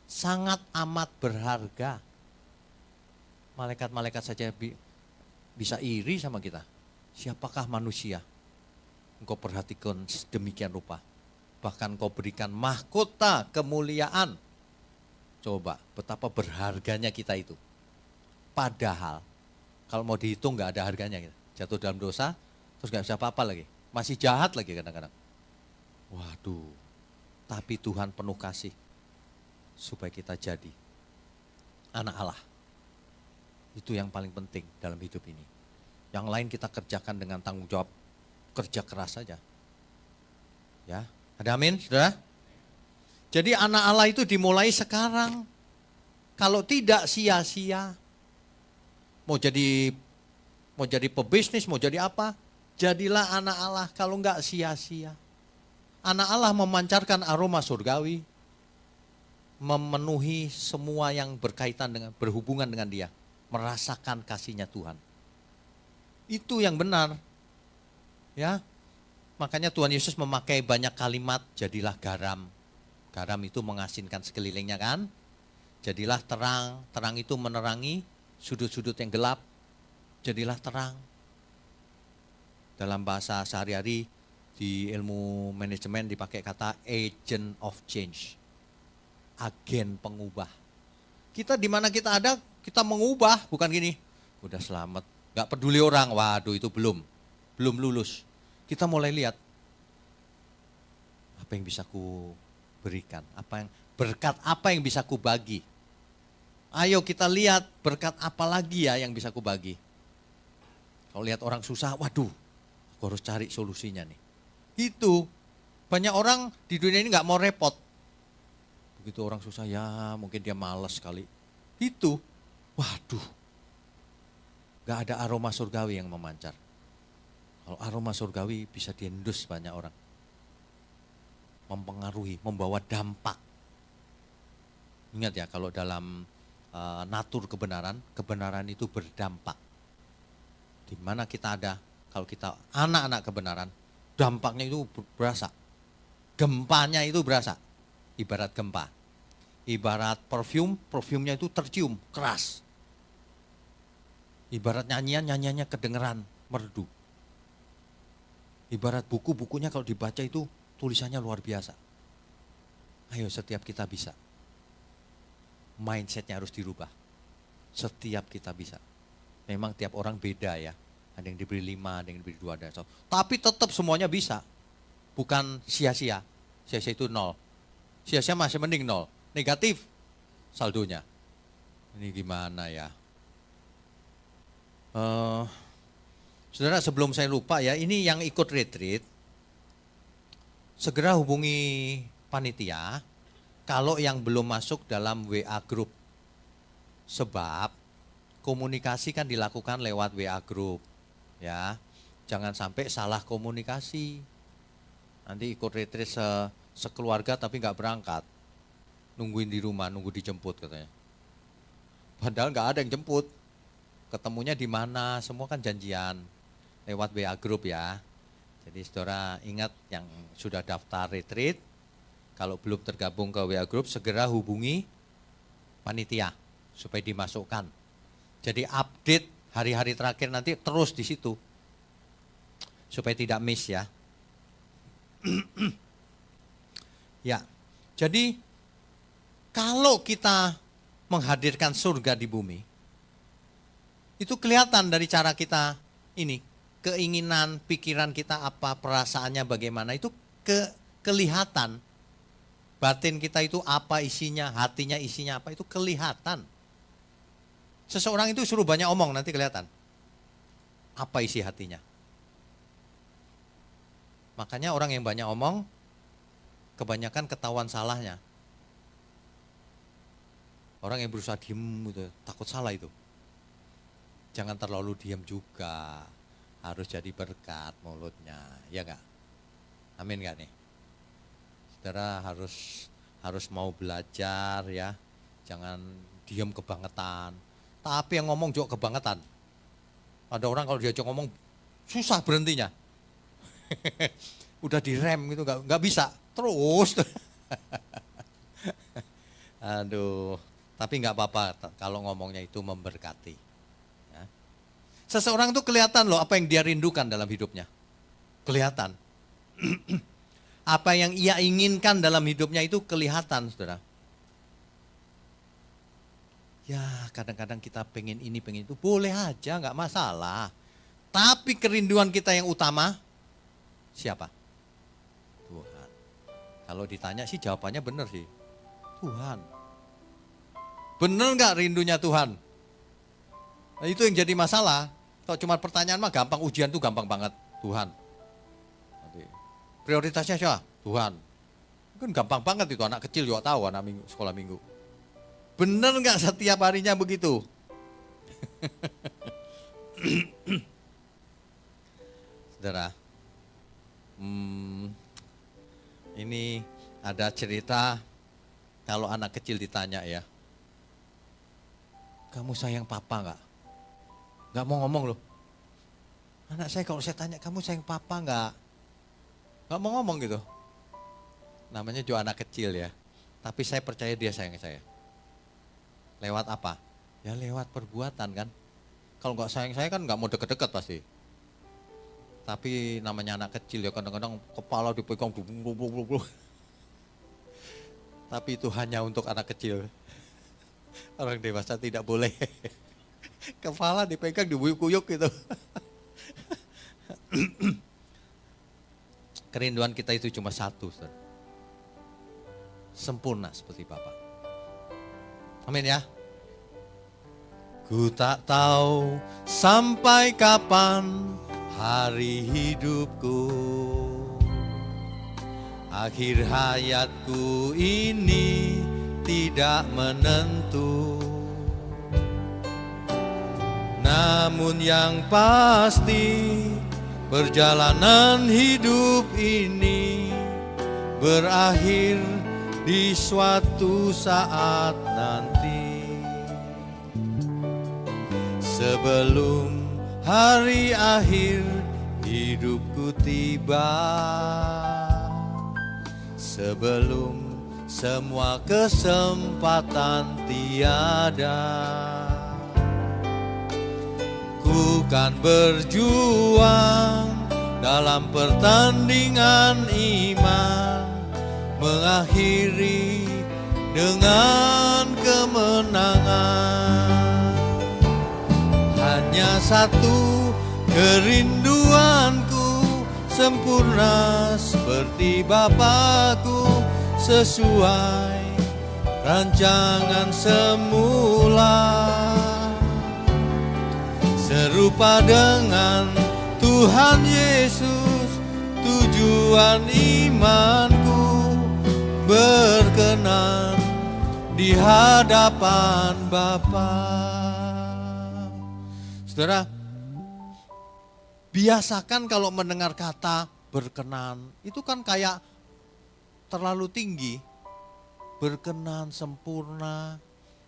Sangat amat berharga. Malaikat-malaikat saja bisa iri sama kita. Siapakah manusia? Engkau perhatikan sedemikian rupa. Bahkan kau berikan mahkota kemuliaan. Coba betapa berharganya kita itu. Padahal kalau mau dihitung gak ada harganya. Jatuh dalam dosa, terus gak bisa apa-apa lagi. Masih jahat lagi kadang-kadang. Waduh, tapi Tuhan penuh kasih. Supaya kita jadi anak Allah. Itu yang paling penting dalam hidup ini. Yang lain kita kerjakan dengan tanggung jawab, kerja keras saja. Ya, ada amin, saudara? Jadi anak Allah itu dimulai sekarang. Kalau tidak sia-sia. Mau jadi pebisnis, mau jadi apa? Jadilah anak Allah kalau enggak sia-sia. Anak Allah memancarkan aroma surgawi. Memenuhi semua yang berhubungan dengan dia. Merasakan kasihnya Tuhan. Itu yang benar. Ya. Makanya Tuhan Yesus memakai banyak kalimat, jadilah garam. Garam itu mengasinkan sekelilingnya kan. Jadilah terang, terang itu menerangi sudut-sudut yang gelap. Jadilah terang. Dalam bahasa sehari-hari di ilmu manajemen dipakai kata agent of change. Agen pengubah. Kita di mana kita ada, kita mengubah, bukan gini. Udah selamat, gak peduli orang, waduh itu belum lulus. Kita mulai lihat, apa yang bisa ku berikan, berkat apa yang bisa ku bagi. Ayo kita lihat berkat apa lagi ya yang bisa ku bagi. Kalau lihat orang susah, waduh, aku harus cari solusinya nih. Itu, banyak orang di dunia ini gak mau repot. Begitu orang susah, ya mungkin dia malas kali. Itu, waduh, gak ada aroma surgawi yang memancar. Kalau aroma surgawi bisa diendus banyak orang. Mempengaruhi, membawa dampak. Ingat ya, kalau dalam natur kebenaran itu berdampak. Di mana kita ada, kalau kita anak-anak kebenaran, dampaknya itu berasa. Gempanya itu berasa. Ibarat gempa. Ibarat parfumnya itu tercium, keras. Ibarat nyanyiannya kedengeran, merdu. Ibarat bukunya kalau dibaca itu tulisannya luar biasa. Ayo setiap kita bisa. Mindsetnya harus dirubah. Setiap kita bisa. Memang tiap orang beda ya. Ada yang diberi 5, ada yang diberi 2. Tapi tetap semuanya bisa. Bukan sia-sia. Sia-sia itu 0. Sia-sia masih mending 0. Negatif saldonya. Ini gimana ya? Saudara, sebelum saya lupa ya, ini yang ikut retreat, segera hubungi panitia kalau yang belum masuk dalam WA group. Sebab komunikasi kan dilakukan lewat WA group. Ya, jangan sampai salah komunikasi. Nanti ikut retreat sekeluarga tapi nggak berangkat. Nungguin di rumah, nunggu dijemput katanya. Padahal nggak ada yang jemput. Ketemunya di mana, semua kan janjian. Lewat WA group ya. Jadi saudara ingat yang sudah daftar retreat, kalau belum tergabung ke WA group segera hubungi panitia supaya dimasukkan. Jadi update hari-hari terakhir nanti terus di situ. supaya tidak miss ya. Ya, jadi kalau kita menghadirkan surga di bumi, itu kelihatan dari cara kita ini, keinginan, pikiran kita apa, perasaannya bagaimana, itu kelihatan. Batin kita itu apa isinya, hatinya isinya apa, itu kelihatan. Seseorang itu suruh banyak omong, nanti kelihatan apa isi hatinya. Makanya orang yang banyak omong, kebanyakan ketahuan salahnya. Orang yang berusaha diem gitu, takut salah itu. Jangan terlalu diam juga, harus jadi berkat mulutnya, ya enggak? Amin enggak nih? Saudara harus mau belajar ya, jangan diam kebangetan. Tapi yang ngomong juga kebangetan. Ada orang kalau diajak ngomong susah berhentinya. Udah direm gitu, nggak bisa terus. Aduh, tapi nggak apa-apa kalau ngomongnya itu memberkati. Ya. Seseorang tuh kelihatan loh apa yang dia rindukan dalam hidupnya, kelihatan. Apa yang ia inginkan dalam hidupnya itu kelihatan, saudara. Ya kadang-kadang kita pengen ini, pengen itu, boleh aja, nggak masalah. Tapi kerinduan kita yang utama, siapa? Tuhan. Kalau ditanya sih jawabannya benar sih, Tuhan. Benar nggak rindunya Tuhan? Nah, itu yang jadi masalah. Kalau cuma pertanyaan mah gampang, ujian tuh gampang banget, Tuhan. Prioritasnya siapa? Tuhan. Kan gampang banget itu, anak kecil juga tahu, anak sekolah minggu. Benar nggak setiap harinya begitu? Saudara, ini ada cerita kalau anak kecil ditanya ya, kamu sayang papa nggak? Nggak mau ngomong loh. Anak saya kalau saya tanya, kamu sayang papa nggak? Nggak mau ngomong gitu. Namanya juga anak kecil ya. Tapi saya percaya dia sayang saya. Lewat apa? Ya lewat perbuatan kan. Kalau nggak sayang saya kan nggak mau deket-deket pasti. Tapi namanya anak kecil ya, kadang-kadang kepala dipegang. Tapi itu hanya untuk anak kecil. Orang dewasa tidak boleh. Kepala dipegang, dibuyuk-kuyuk gitu. Kerinduan kita itu cuma satu, saudara. Sempurna seperti Bapa. Amin ya. Ku tak tahu sampai kapan hari hidupku, akhir hayatku ini tidak menentu. Namun yang pasti perjalanan hidup ini berakhir di suatu saat nanti. Sebelum hari akhir hidupku tiba, sebelum semua kesempatan tiada, ku kan berjuang dalam pertandingan iman, mengakhiri dengan kemenangan. Hanya satu kerinduanku, sempurna seperti Bapakku, sesuai rancangan semula, serupa dengan Tuhan Yesus, tujuan imanku, berkenan di hadapan Bapa. Saudara, biasakan kalau mendengar kata berkenan, itu kan kayak terlalu tinggi. Berkenan, sempurna,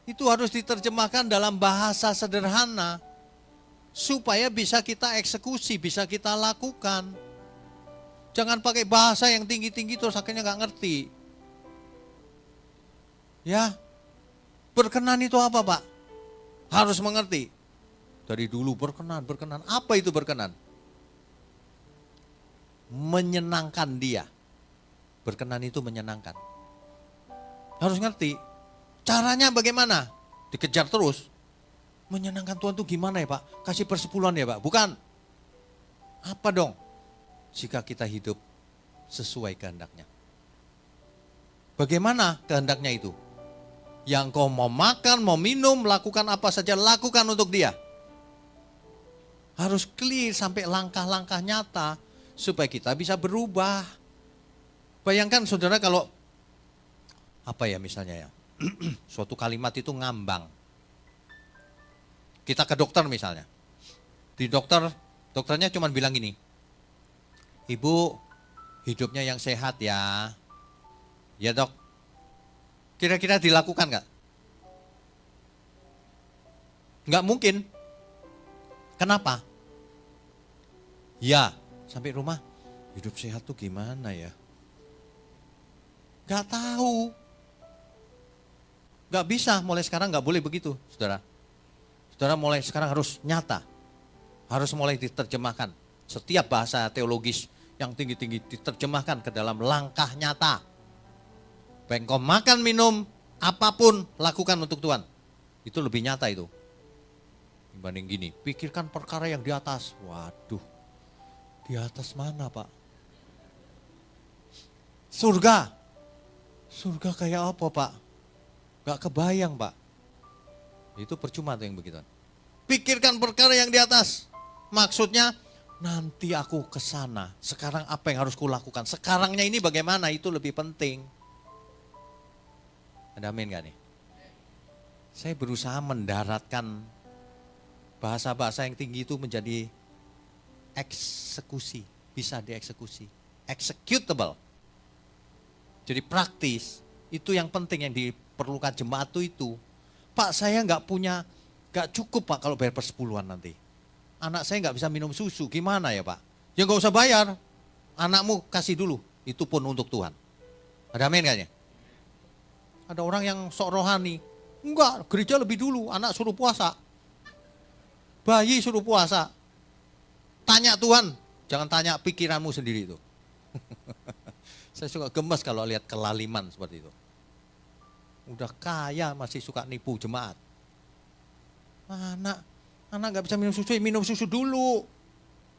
itu harus diterjemahkan dalam bahasa sederhana, supaya bisa kita eksekusi, bisa kita lakukan. Jangan pakai bahasa yang tinggi-tinggi terus akhirnya gak ngerti. Ya, berkenan itu apa Pak? Harus mengerti. Dari dulu berkenan. Apa itu berkenan? menyenangkan dia. Berkenan itu menyenangkan. Harus ngerti, caranya bagaimana? Dikejar terus. Menyenangkan Tuhan itu gimana ya Pak? Kasih persepuluhan ya Pak? Bukan. Apa dong? Jika kita hidup sesuai kehendaknya. Bagaimana kehendaknya itu? Yang kau mau makan, mau minum, lakukan apa saja, lakukan untuk dia. Harus clear sampai langkah-langkah nyata supaya kita bisa berubah. Bayangkan saudara kalau, apa ya misalnya ya, suatu kalimat itu ngambang. Kita ke dokter misalnya. Di dokternya cuma bilang gini, Ibu hidupnya yang sehat ya. Ya dok, kira-kira dilakukan nggak? Nggak mungkin. Kenapa? Ya, sampai rumah, hidup sehat tuh gimana ya? Nggak tahu. Nggak bisa, mulai sekarang nggak boleh begitu, saudara. Saudara mulai sekarang harus nyata. Harus mulai diterjemahkan. Setiap bahasa teologis yang tinggi-tinggi diterjemahkan ke dalam langkah nyata. Baik kau makan, minum, apapun lakukan untuk Tuhan. Itu lebih nyata itu. Dibanding gini, pikirkan perkara yang di atas. Waduh, di atas mana Pak? Surga. Surga kayak apa Pak? Gak kebayang Pak. Itu percuma tuh yang begitu. Pikirkan perkara yang di atas. Maksudnya nanti aku ke sana. Sekarang apa yang harus kulakukan? Sekarangnya ini bagaimana? Itu lebih penting. Ada amin gak nih? Saya berusaha mendaratkan bahasa-bahasa yang tinggi itu menjadi eksekusi. Bisa dieksekusi. Executable. Jadi praktis. Itu yang penting yang diperlukan jemaat itu. Pak saya nggak cukup Pak kalau bayar persepuluhan nanti. Anak saya nggak bisa minum susu, gimana ya Pak? Ya nggak usah bayar, anakmu kasih dulu, itu pun untuk Tuhan. Ada amin kayaknya? Ada orang yang sok rohani, enggak, gereja lebih dulu, anak suruh puasa. Bayi suruh puasa. Tanya Tuhan, jangan tanya pikiranmu sendiri itu. Saya suka gemes kalau lihat kelaliman seperti itu. Udah kaya masih suka nipu jemaat. Anak gak bisa minum susu dulu.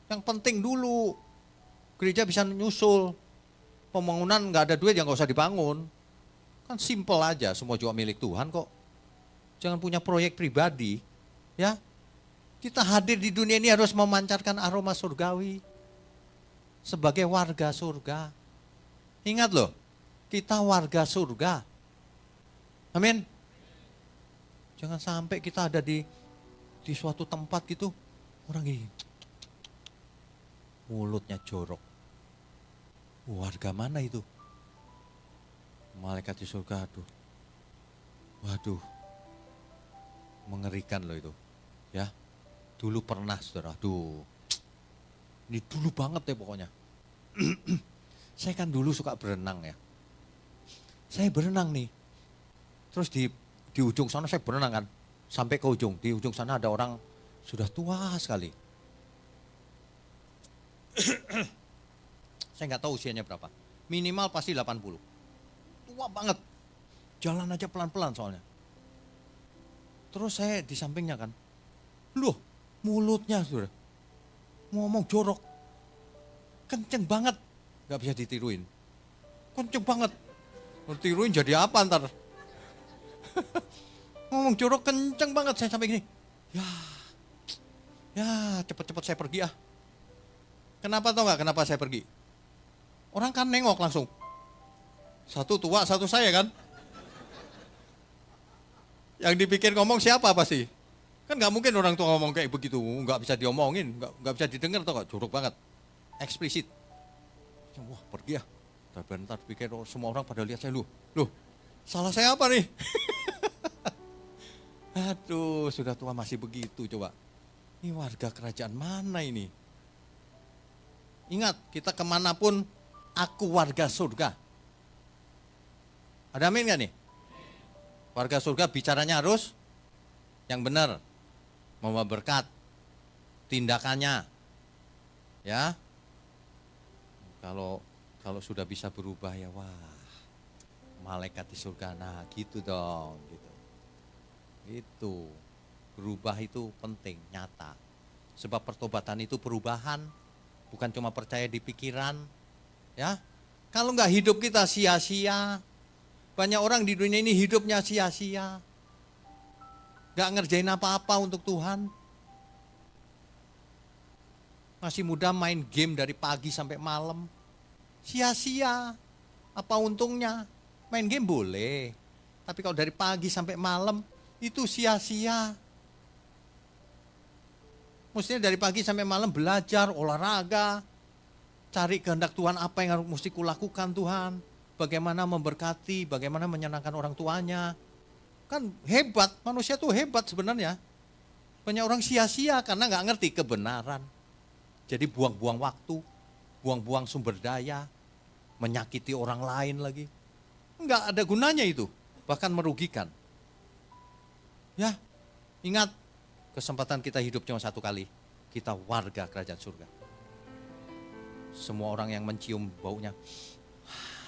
Yang penting dulu. Gereja bisa nyusul. Pembangunan gak ada duit yang gak usah dibangun. Kan simple aja, semua juga milik Tuhan kok. Jangan punya proyek pribadi. Ya, kita hadir di dunia ini harus memancarkan aroma surgawi. Sebagai warga surga. Ingat loh, kita warga surga. Amin. Jangan sampai kita ada di suatu tempat gitu, orang gini, mulutnya jorok. Warga mana itu? Malaikat di surga, waduh, mengerikan loh itu. Ya, dulu pernah saudara, ini dulu banget ya pokoknya. Saya kan dulu suka berenang ya. Saya berenang nih. Terus di ujung sana saya berenang kan, sampai ke ujung. Di ujung sana ada orang sudah tua sekali. Saya nggak tahu usianya berapa. Minimal pasti 80. Tua banget. Jalan aja pelan-pelan soalnya. Terus saya di sampingnya kan. Loh, mulutnya sudah ngomong jorok. Kenceng banget. Nggak bisa ditiruin. Kenceng banget. Tiruin jadi apa ntar? Ngomong jorok kenceng banget, saya sampai gini. Ya cepet-cepet saya pergi ah. Kenapa tau gak kenapa saya pergi? Orang kan nengok langsung. Satu tua, satu saya kan. Yang dipikir ngomong siapa pasti? Kan gak mungkin orang tua ngomong kayak begitu. Gak bisa diomongin, gak bisa didengar tau gak. Jorok banget, eksplisit. Wah pergi ah. Bentar pikir semua orang pada lihat saya. Loh salah saya apa nih? Aduh, sudah tua masih begitu coba. Ini warga kerajaan mana ini? Ingat, kita kemanapun, aku warga surga. Ada amin gak nih? Warga surga bicaranya harus yang benar. Membawa berkat. Tindakannya. Ya. Kalau kalau sudah bisa berubah ya wah, malaikat di surga. Nah, gitu dong, gitu. Itu berubah itu penting, nyata. Sebab pertobatan itu perubahan, bukan cuma percaya di pikiran, ya. Kalau nggak hidup kita sia-sia. Banyak orang di dunia ini hidupnya sia-sia. Nggak ngerjain apa-apa untuk Tuhan. Masih muda main game dari pagi sampai malam. Sia-sia. Apa untungnya? Main game boleh. Tapi kalau dari pagi sampai malam, itu sia-sia. Mestinya dari pagi sampai malam belajar, olahraga. Cari kehendak Tuhan apa yang harus mesti kulakukan Tuhan. Bagaimana memberkati, bagaimana menyenangkan orang tuanya. Kan hebat, manusia tuh hebat sebenarnya. Banyak orang sia-sia karena nggak ngerti kebenaran. Jadi buang-buang waktu, buang-buang sumber daya, menyakiti orang lain lagi. Nggak ada gunanya itu, bahkan merugikan. Ya, ingat kesempatan kita hidup cuma satu kali. Kita warga kerajaan surga. Semua orang yang mencium baunya,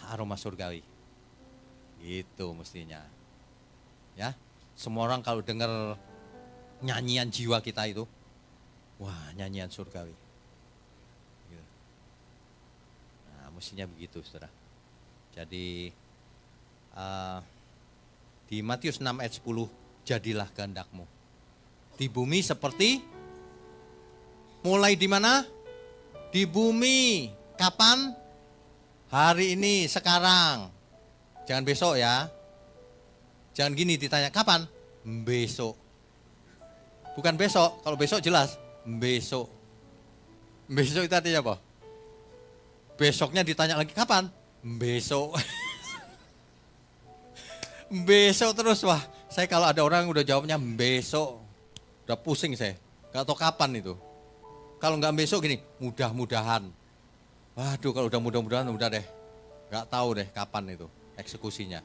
aroma surgawi. Itu mestinya. Ya, semua orang kalau dengar nyanyian jiwa kita itu, wah nyanyian surgawi. Gitu. Nah, mestinya begitu, saudara. Jadi di Matius 6 ayat 10, jadilah kehendakmu. Di bumi seperti, mulai di mana? Di bumi. Kapan? Hari ini, sekarang. Jangan besok ya. Jangan gini ditanya, kapan? Besok. Bukan besok, kalau besok jelas. Besok. Besok itu artinya apa? Besoknya ditanya lagi, kapan? Besok. Besok terus, wah. Saya kalau ada orang udah jawabnya besok, udah pusing saya. Gak tahu kapan itu. Kalau nggak besok gini, mudah-mudahan. Waduh, kalau udah mudah-mudahan udah deh. Gak tahu deh kapan itu eksekusinya.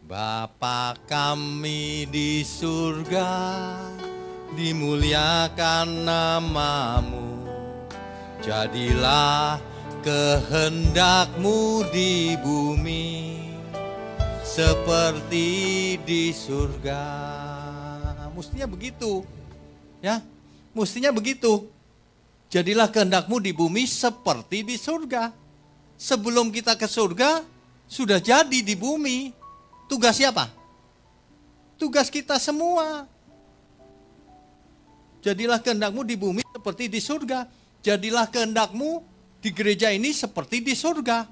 Bapa kami di surga, dimuliakan namamu. Jadilah kehendakmu di bumi seperti di surga. Mestinya begitu. Ya, mestinya begitu. Jadilah kehendakmu di bumi seperti di surga. Sebelum kita ke surga, sudah jadi di bumi. Tugas siapa? Tugas kita semua. Jadilah kehendakmu di bumi seperti di surga. Jadilah kehendakmu di gereja ini seperti di surga.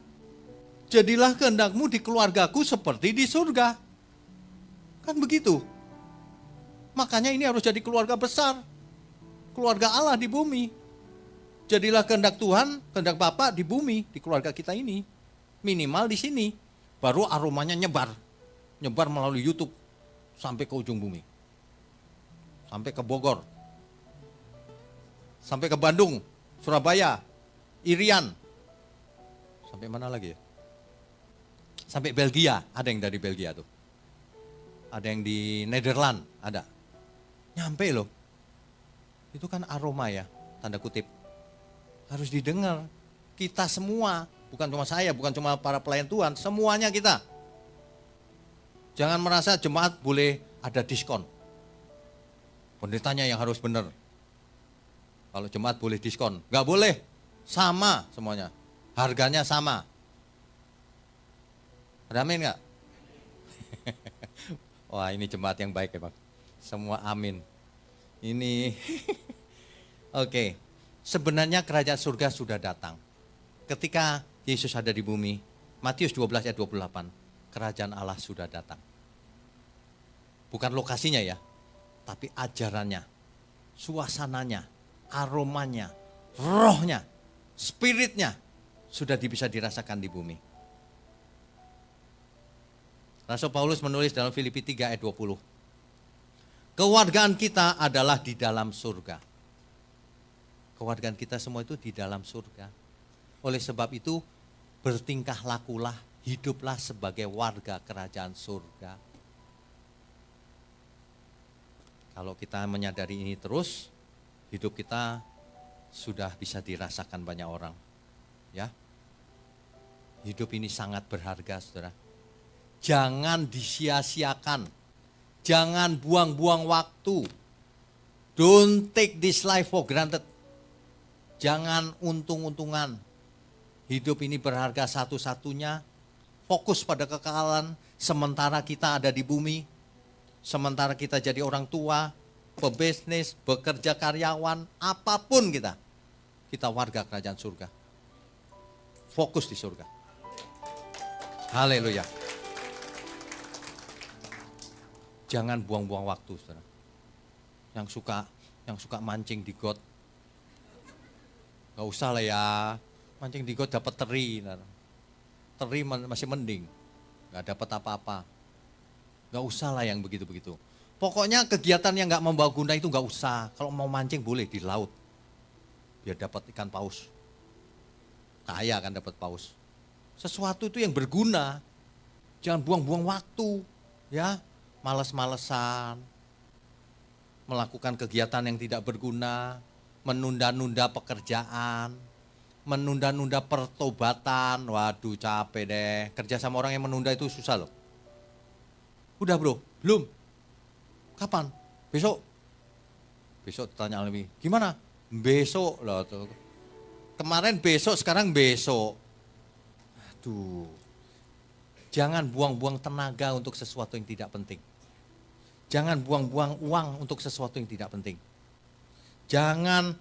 Jadilah kehendakmu di keluargaku seperti di surga. Kan begitu. Makanya ini harus jadi keluarga besar. Keluarga Allah di bumi. Jadilah kehendak Tuhan, kehendak Bapa di bumi, di keluarga kita ini. Minimal di sini. Baru aromanya nyebar. Nyebar melalui YouTube. Sampai ke ujung bumi. Sampai ke Bogor. Sampai ke Bandung, Surabaya, Irian. Sampai mana lagi ya? Sampai Belgia, ada yang dari Belgia tuh. Ada yang di Nederland, ada. Nyampe loh. Itu kan aroma ya, tanda kutip. Harus didengar. Kita semua, bukan cuma saya, bukan cuma para pelayan Tuhan, semuanya kita. Jangan merasa jemaat boleh ada diskon. Pendetanya yang harus benar. Kalau jemaat boleh diskon, nggak boleh. Sama semuanya. Harganya sama. Ada amin nggak? Wah, ini jemaat yang baik ya Bang. Semua amin. Ini oke. Sebenarnya kerajaan surga sudah datang. Ketika Yesus ada di bumi, Matius 12 ayat 28, kerajaan Allah sudah datang. Bukan lokasinya ya, tapi ajarannya, suasananya, aromanya, rohnya, spiritnya sudah bisa dirasakan di bumi. Rasul Paulus menulis dalam Filipi 3 ayat 20. Kewargaan kita adalah di dalam surga. Kewargaan kita semua itu di dalam surga. Oleh sebab itu, bertingkah lakulah, hiduplah sebagai warga kerajaan surga. Kalau kita menyadari ini terus, hidup kita sudah bisa dirasakan banyak orang. Ya. Hidup ini sangat berharga, saudara. Jangan disia-siakan. Jangan buang-buang waktu. Don't take this life for granted. Jangan untung-untungan. Hidup ini berharga satu-satunya. Fokus pada kekekalan. Sementara kita ada di bumi. Sementara kita jadi orang tua, pebisnis, bekerja karyawan, apapun kita. Kita warga kerajaan surga. Fokus di surga. Haleluya. Jangan buang-buang waktu, saudara. Yang suka mancing di got. Gak usah lah ya, mancing di got dapat teri. Teri masih mending, gak dapat apa-apa. Gak usah lah yang begitu-begitu. Pokoknya kegiatan yang gak membawa guna itu gak usah. Kalau mau mancing boleh di laut. Biar dapat ikan paus. Kaya kan dapat paus. Sesuatu itu yang berguna. Jangan buang-buang waktu. Ya, malas-malesan. Melakukan kegiatan yang tidak berguna. Menunda-nunda pekerjaan. Menunda-nunda pertobatan. Waduh capek deh. Kerja sama orang yang menunda itu susah loh. Udah bro, belum. Kapan? Besok. Besok tanya lebih. Gimana? Besok loh. Kemarin besok, sekarang besok. Aduh. Jangan buang-buang tenaga untuk sesuatu yang tidak penting. Jangan buang-buang uang untuk sesuatu yang tidak penting. Jangan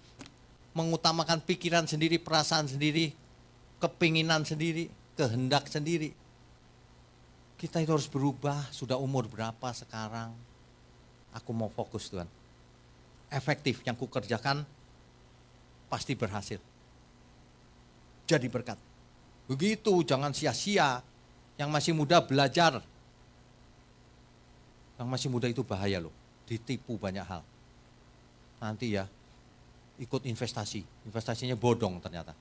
mengutamakan pikiran sendiri, perasaan sendiri, kepinginan sendiri, kehendak sendiri. Kita itu harus berubah, sudah umur berapa sekarang. Aku mau fokus Tuhan. Efektif, yang kukerjakan pasti berhasil. Jadi berkat. Begitu, jangan sia-sia. Yang masih muda belajar. Yang masih muda itu bahaya loh, ditipu banyak hal. Nanti ya, ikut investasi. Investasinya bodong ternyata.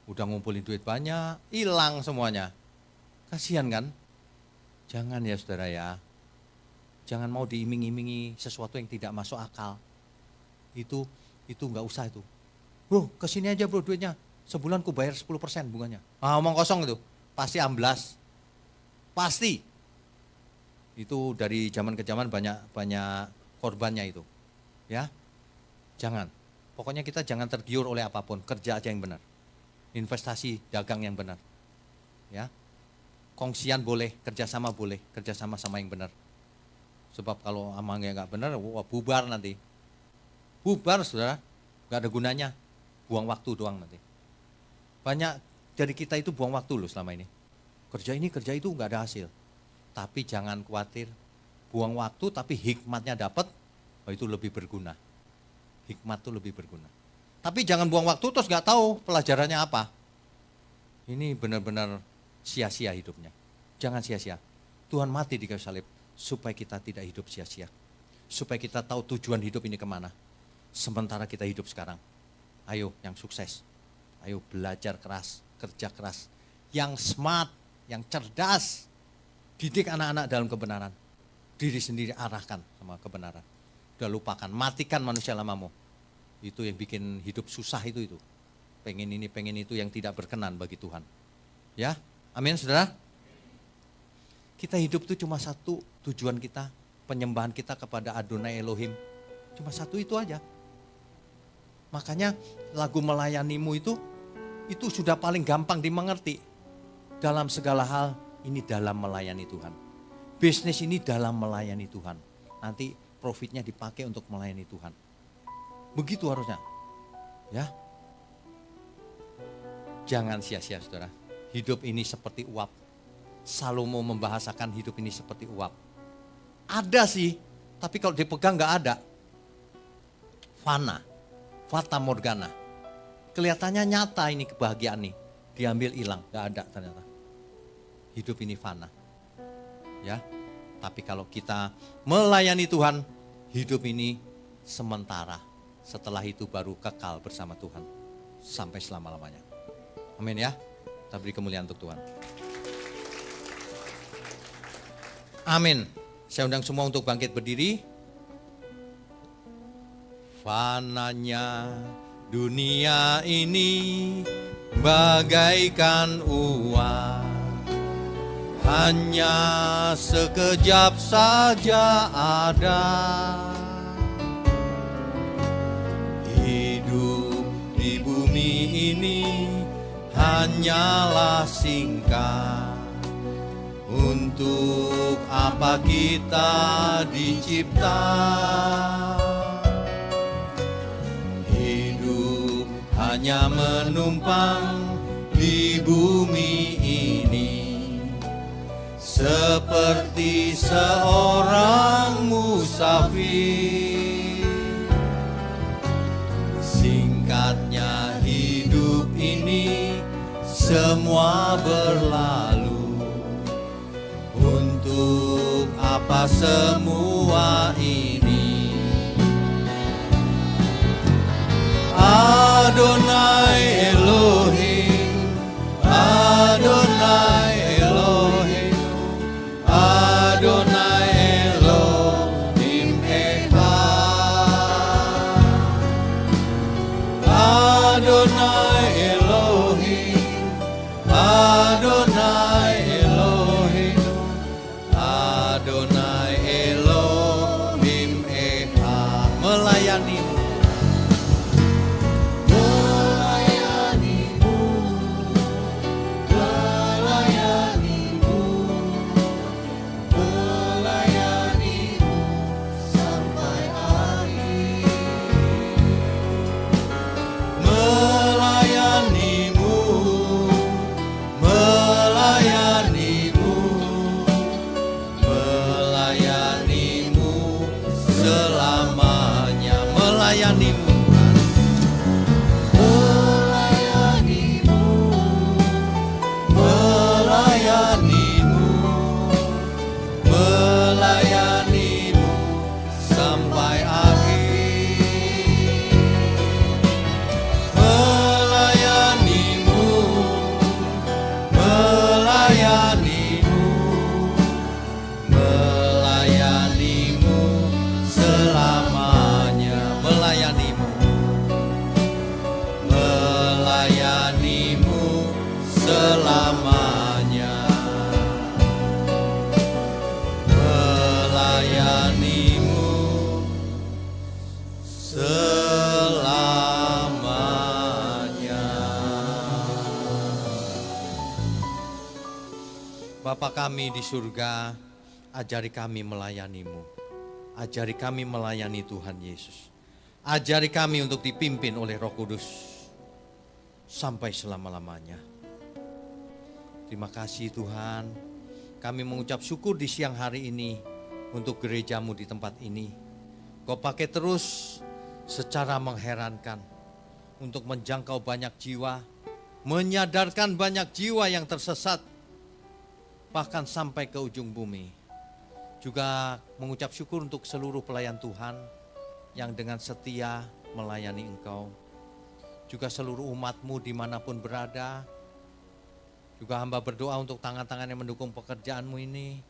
Udah ngumpulin duit banyak, hilang semuanya. Kasihan kan? Jangan ya saudara ya. Jangan mau diiming-imingi sesuatu yang tidak masuk akal. Itu nggak usah itu. Bro, kesini aja bro duitnya. Sebulan ku bayar 10% bunganya. Omong kosong itu. Pasti amblas. Pasti. Itu dari zaman ke zaman banyak korbannya itu. Ya. Jangan. Pokoknya kita jangan tergiur oleh apapun. Kerja aja yang benar. Investasi, dagang yang benar. Ya. Kongsian boleh, kerjasama boleh, kerjasama sama yang benar. Sebab kalau amangnya nggak benar, wah bubar nanti. Bubar saudara, nggak ada gunanya, buang waktu doang nanti. Banyak dari kita itu buang waktu loh selama ini. Kerja itu nggak ada hasil. Tapi jangan khawatir, buang waktu tapi hikmatnya dapat, itu lebih berguna. Hikmat itu lebih berguna. Tapi jangan buang waktu terus nggak tahu pelajarannya apa. Ini benar-benar sia-sia hidupnya. Jangan sia-sia. Tuhan mati di kayu salib supaya kita tidak hidup sia-sia. Supaya kita tahu tujuan hidup ini kemana. Sementara kita hidup sekarang. Ayo yang sukses. Ayo belajar keras, kerja keras. Yang smart, yang cerdas. Didik anak-anak dalam kebenaran. Diri sendiri arahkan sama kebenaran. Udah lupakan, matikan manusia lamamu. Itu yang bikin hidup susah itu. Pengen ini, pengen itu yang tidak berkenan bagi Tuhan. Ya. Amin saudara. Kita hidup itu cuma satu tujuan kita, penyembahan kita kepada Adonai Elohim. Cuma satu itu aja. Makanya lagu melayanimu itu sudah paling gampang dimengerti. Dalam segala hal ini dalam melayani Tuhan. Bisnis ini dalam melayani Tuhan. Nanti profitnya dipakai untuk melayani Tuhan. Begitu harusnya. Ya. Jangan sia-sia saudara. Hidup ini seperti uap. Salomo membahasakan hidup ini seperti uap. Ada sih, tapi kalau dipegang gak ada. Fana, fata morgana. Kelihatannya nyata ini kebahagiaan nih. Diambil hilang, gak ada ternyata. Hidup ini fana. Ya, tapi kalau kita melayani Tuhan, hidup ini sementara. Setelah itu baru kekal bersama Tuhan. Sampai selama-lamanya. Amin ya. Kita beri kemuliaan untuk Tuhan. Amin. Saya undang semua untuk bangkit berdiri. Fananya dunia ini bagaikan uang, hanya sekejap saja ada. Hidup di bumi ini hanyalah singkat. Untuk apa kita dicipta? Hidup hanya menumpang di bumi ini, seperti seorang musafir. Singkatnya hidup ini semua berlalu. Untuk apa semua ini? Adonai Elohim, Adonai Elohim, Adonai Elohim Echad. Adonai Elohim, Adonai Elohim, Adonai Elohim Echad. Melayanimu, melayanimu, melayanimu, melayanimu sampai akhir. Melayanimu, melayanimu, melayanimu selamanya. Melayanimu, melayanimu, melayanimu, melayanimu sampai akhir. Melayanimu, melayanimu, melayanimu selamanya. Melayanimu, melayanimu selamanya. Melayanimu selamanya. Bapa kami di surga, ajari kami melayanimu. Ajari kami melayani Tuhan Yesus. Ajari kami untuk dipimpin oleh Roh Kudus sampai selama-lamanya. Terima kasih Tuhan. Kami mengucap syukur di siang hari ini untuk gerejamu di tempat ini. Kau pakai terus secara mengherankan untuk menjangkau banyak jiwa, menyadarkan banyak jiwa yang tersesat, bahkan sampai ke ujung bumi. Juga mengucap syukur untuk seluruh pelayan Tuhan yang dengan setia melayani Engkau. Juga seluruh umat-Mu dimanapun berada. Juga hamba berdoa untuk tangan-tangan yang mendukung pekerjaan-Mu ini.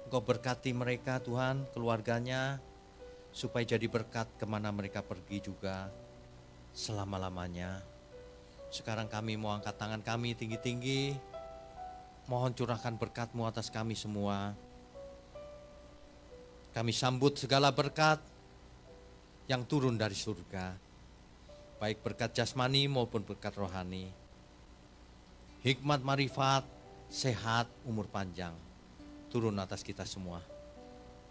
Engkau berkati mereka Tuhan, keluarganya, supaya jadi berkat kemana mereka pergi juga selama-lamanya. Sekarang kami mau angkat tangan kami tinggi-tinggi. Mohon curahkan berkat-Mu atas kami semua. Kami sambut segala berkat yang turun dari surga. Baik berkat jasmani maupun berkat rohani. Hikmat, marifat, sehat, umur panjang turun atas kita semua.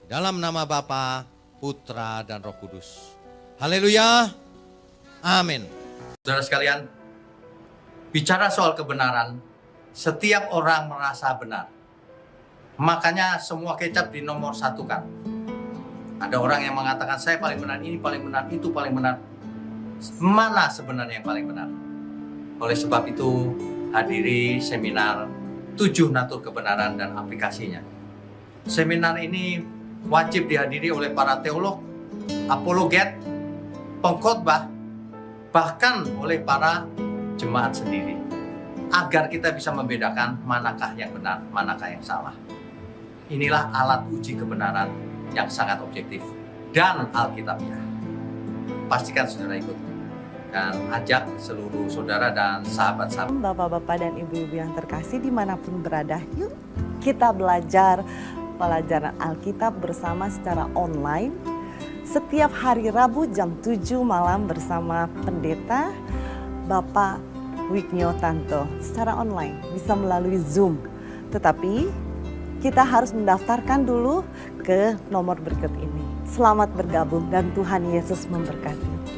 Dalam nama Bapa, Putra, dan Roh Kudus. Haleluya. Amin. Saudara sekalian, bicara soal kebenaran, setiap orang merasa benar. Makanya semua kecap dinomor satukan. Ada orang yang mengatakan saya paling benar, ini paling benar, itu paling benar. Mana sebenarnya yang paling benar? Oleh sebab itu, hadiri seminar 7 natur kebenaran dan aplikasinya. Seminar ini wajib dihadiri oleh para teolog, apologet, pengkhotbah, bahkan oleh para jemaat sendiri. Agar kita bisa membedakan manakah yang benar, manakah yang salah. Inilah alat uji kebenaran yang sangat objektif dan alkitabiah. pastikan saudara ikut. Dan ajak seluruh saudara dan sahabat-sahabat. Bapak-bapak dan ibu-ibu yang terkasih dimanapun berada, yuk kita belajar pelajaran Alkitab bersama secara online. Setiap hari Rabu jam 7 malam bersama pendeta Bapak Wignio Tanto secara online, bisa melalui Zoom. Tetapi kita harus mendaftarkan dulu ke nomor berikut ini. Selamat bergabung dan Tuhan Yesus memberkati.